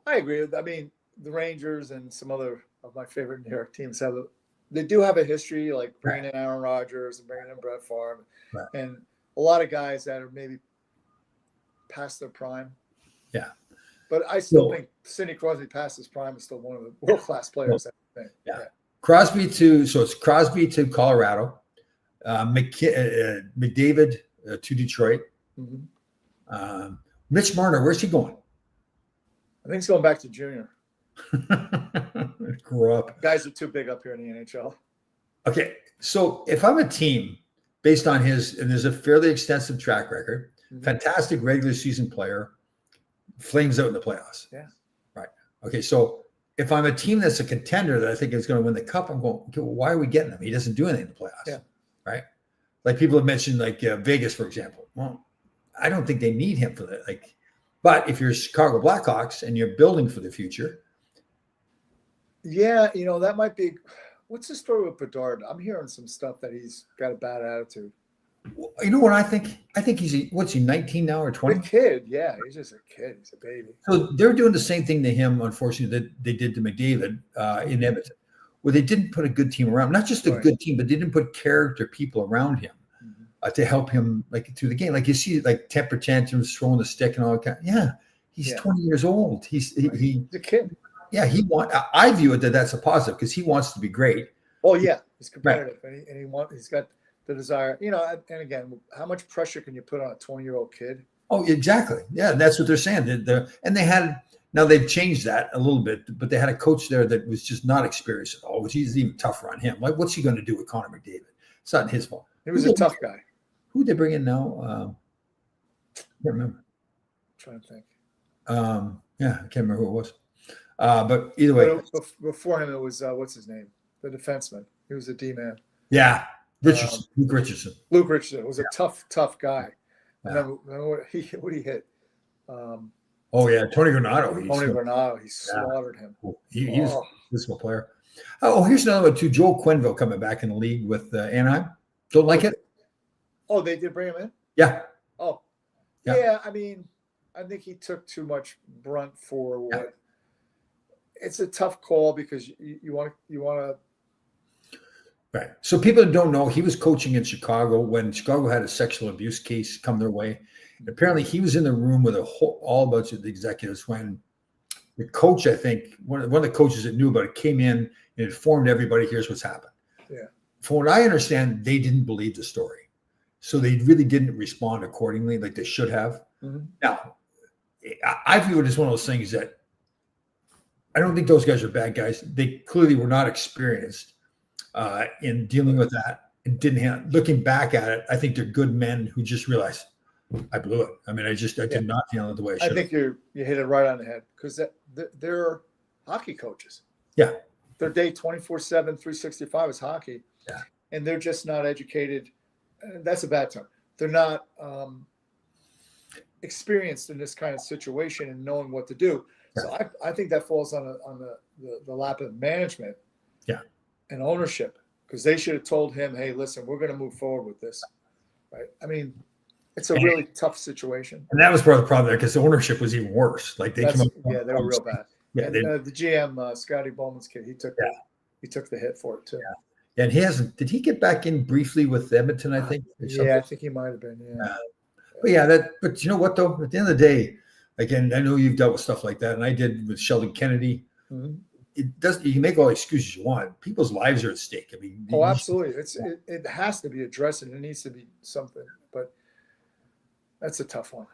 I agree. I mean, the Rangers and some other of my favorite New York teams they do have a history, like bringing in Aaron Rodgers and bringing in Brett Favre, and a lot of guys that are maybe past their prime. Yeah. But I still think Sidney Crosby past his prime is still one of the world-class players. Yeah. Crosby so it's Crosby to Colorado, McDavid to Detroit. Mm-hmm. Mitch Marner, where's he going? I think he's going back to junior. Grow up. Guys are too big up here in the NHL. Okay, so if I'm a team based on and there's a fairly extensive track record, fantastic regular season player, flames out in the playoffs. Yeah. Right. Okay, so if I'm a team that's a contender that I think is going to win the cup, I'm going, okay, well, why are we getting him? He doesn't do anything in the playoffs. Yeah. Right. Like people have mentioned, like Vegas, for example. Well, I don't think they need him for that. Like, but if you're Chicago Blackhawks and you're building for the future. Yeah, that might be. What's the story with Bedard? I'm hearing some stuff that he's got a bad attitude. You know what I think? I think what's he, 19 now or 20? A kid, yeah. He's just a kid. He's a baby. So they're doing the same thing to him, unfortunately, that they did to McDavid in Edmonton, where they didn't put a good team around. Not just a good team, but they didn't put character people around him to help him like through the game. Like you see, like temper tantrums, throwing the stick and all that kind. Yeah, he's 20 years old. He's a kid. Yeah, I view it that's a positive because he wants to be great. Oh yeah, he's competitive, and he's got the desire. And again, how much pressure can you put on a 20-year-old kid? Oh, exactly. Yeah, that's what they're saying. And they had, now they've changed that a little bit, but they had a coach there that was just not experienced at all, which is even tougher on him. Like, what's he going to do with Connor McDavid? It's not his fault. He was a tough guy. Who did they bring in now? I can't remember. I'm trying to think. Yeah, I can't remember who it was. But either way. Before him, it was, what's his name? The defenseman. He was a D-man. Yeah, Richardson. Luke Richardson. Luke Richardson was a tough guy. Remember what he hit? Oh yeah, Tony Granato. Tony Granato. He slaughtered him. He was a physical player. Oh, here's another one too. Joel Quenneville coming back in the league with Anaheim. Don't like it? Oh, they did bring him in? Yeah. Oh. Yeah, I mean, I think he took too much brunt for what. Yeah. It's a tough call because you want to. Right. So people that don't know, he was coaching in Chicago when Chicago had a sexual abuse case come their way. And apparently he was in the room with all bunch of the executives when the coach, I think, one of the coaches that knew about it came in and informed everybody, here's what's happened. Yeah. From what I understand, they didn't believe the story. So they really didn't respond accordingly like they should have. Mm-hmm. Now, I view it as one of those things that I don't think those guys are bad guys. They clearly were not experienced in dealing with that and didn't have, looking back at it, I think they're good men who just realized I blew it. I mean, I did not handle it the way I should. I think you hit it right on the head because they're hockey coaches. Yeah. Their day 24/7, 365 is hockey. Yeah. And they're just not educated. That's a bad term. They're not experienced in this kind of situation and knowing what to do. Yeah. So I think that falls on the lap of management. Yeah. And ownership, because they should have told him, hey, listen, we're going to move forward with this. Right. I mean, it's a really tough situation. And that was part of the problem there because the ownership was even worse. Like they came up. Yeah, they were real bad. Yeah, and the GM, Scotty Bowman's kid, he took the hit for it too. Yeah. And he hasn't. Did he get back in briefly with Edmonton? I think. Yeah, I think he might have been. Yeah. But you know what though? At the end of the day, again, I know you've dealt with stuff like that, and I did with Sheldon Kennedy. Mm-hmm. It doesn't. You can make all the excuses you want. People's lives are at stake. I mean. Oh, absolutely. It has to be addressed, and it needs to be something. But that's a tough one.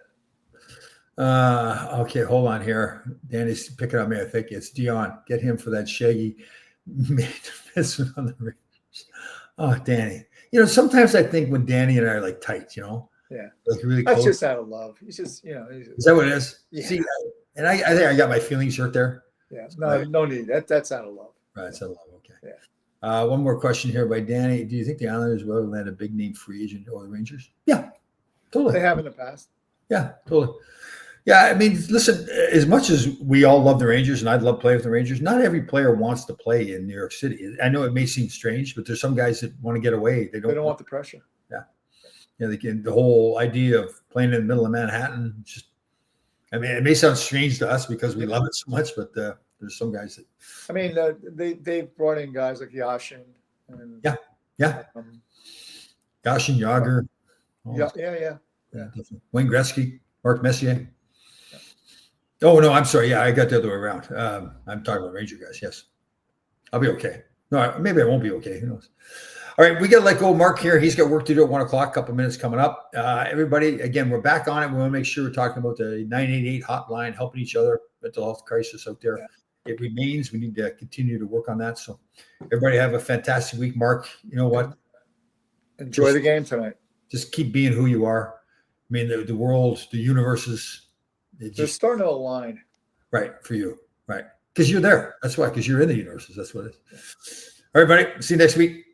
Okay, hold on here. Danny's picking on me. I think it's Dion. Get him for that shaggy defenseman on the Rangers. Oh, Danny. Sometimes I think when Danny and I are like tight, yeah, like really that's close. just out of love. He's just, Is that what it is? Yeah. See, and I think I got my feelings hurt there. Yeah, no need. That's out of love. Right. It's a love. Okay. Yeah. One more question here by Danny. Do you think the Islanders will land a big name free agent or the Rangers? Yeah, totally. They have in the past. Yeah, totally. Yeah, I mean, listen, as much as we all love the Rangers and I'd love playing with the Rangers, not every player wants to play in New York City. I know it may seem strange, but there's some guys that want to get away. They don't want the pressure. Yeah. Yeah, the whole idea of playing in the middle of Manhattan, just, I mean, it may sound strange to us because we love it so much, but there's some guys that. I mean, they've brought in guys like Yashin. And, yeah. Yashin, Yager. Yeah. Definitely. Wayne Gretzky, Mark Messier. Yeah. Oh, no, I'm sorry. Yeah, I got the other way around. I'm talking about Ranger guys. Yes. I'll be okay. No, maybe I won't be okay. Who knows? All right, we got to let go of Mark here. He's got work to do at 1 o'clock, a couple minutes coming up. Everybody, again, we're back on it. We want to make sure we're talking about the 988 hotline, helping each other, mental health crisis out there. Yeah. It remains. We need to continue to work on that. So everybody have a fantastic week. Mark, you know what? Enjoy the game tonight. Just keep being who you are. I mean, the world, the universes. They're starting to align. Right, for you. Right. Because you're there. That's why, because you're in the universes. That's what it is. All right, buddy. See you next week.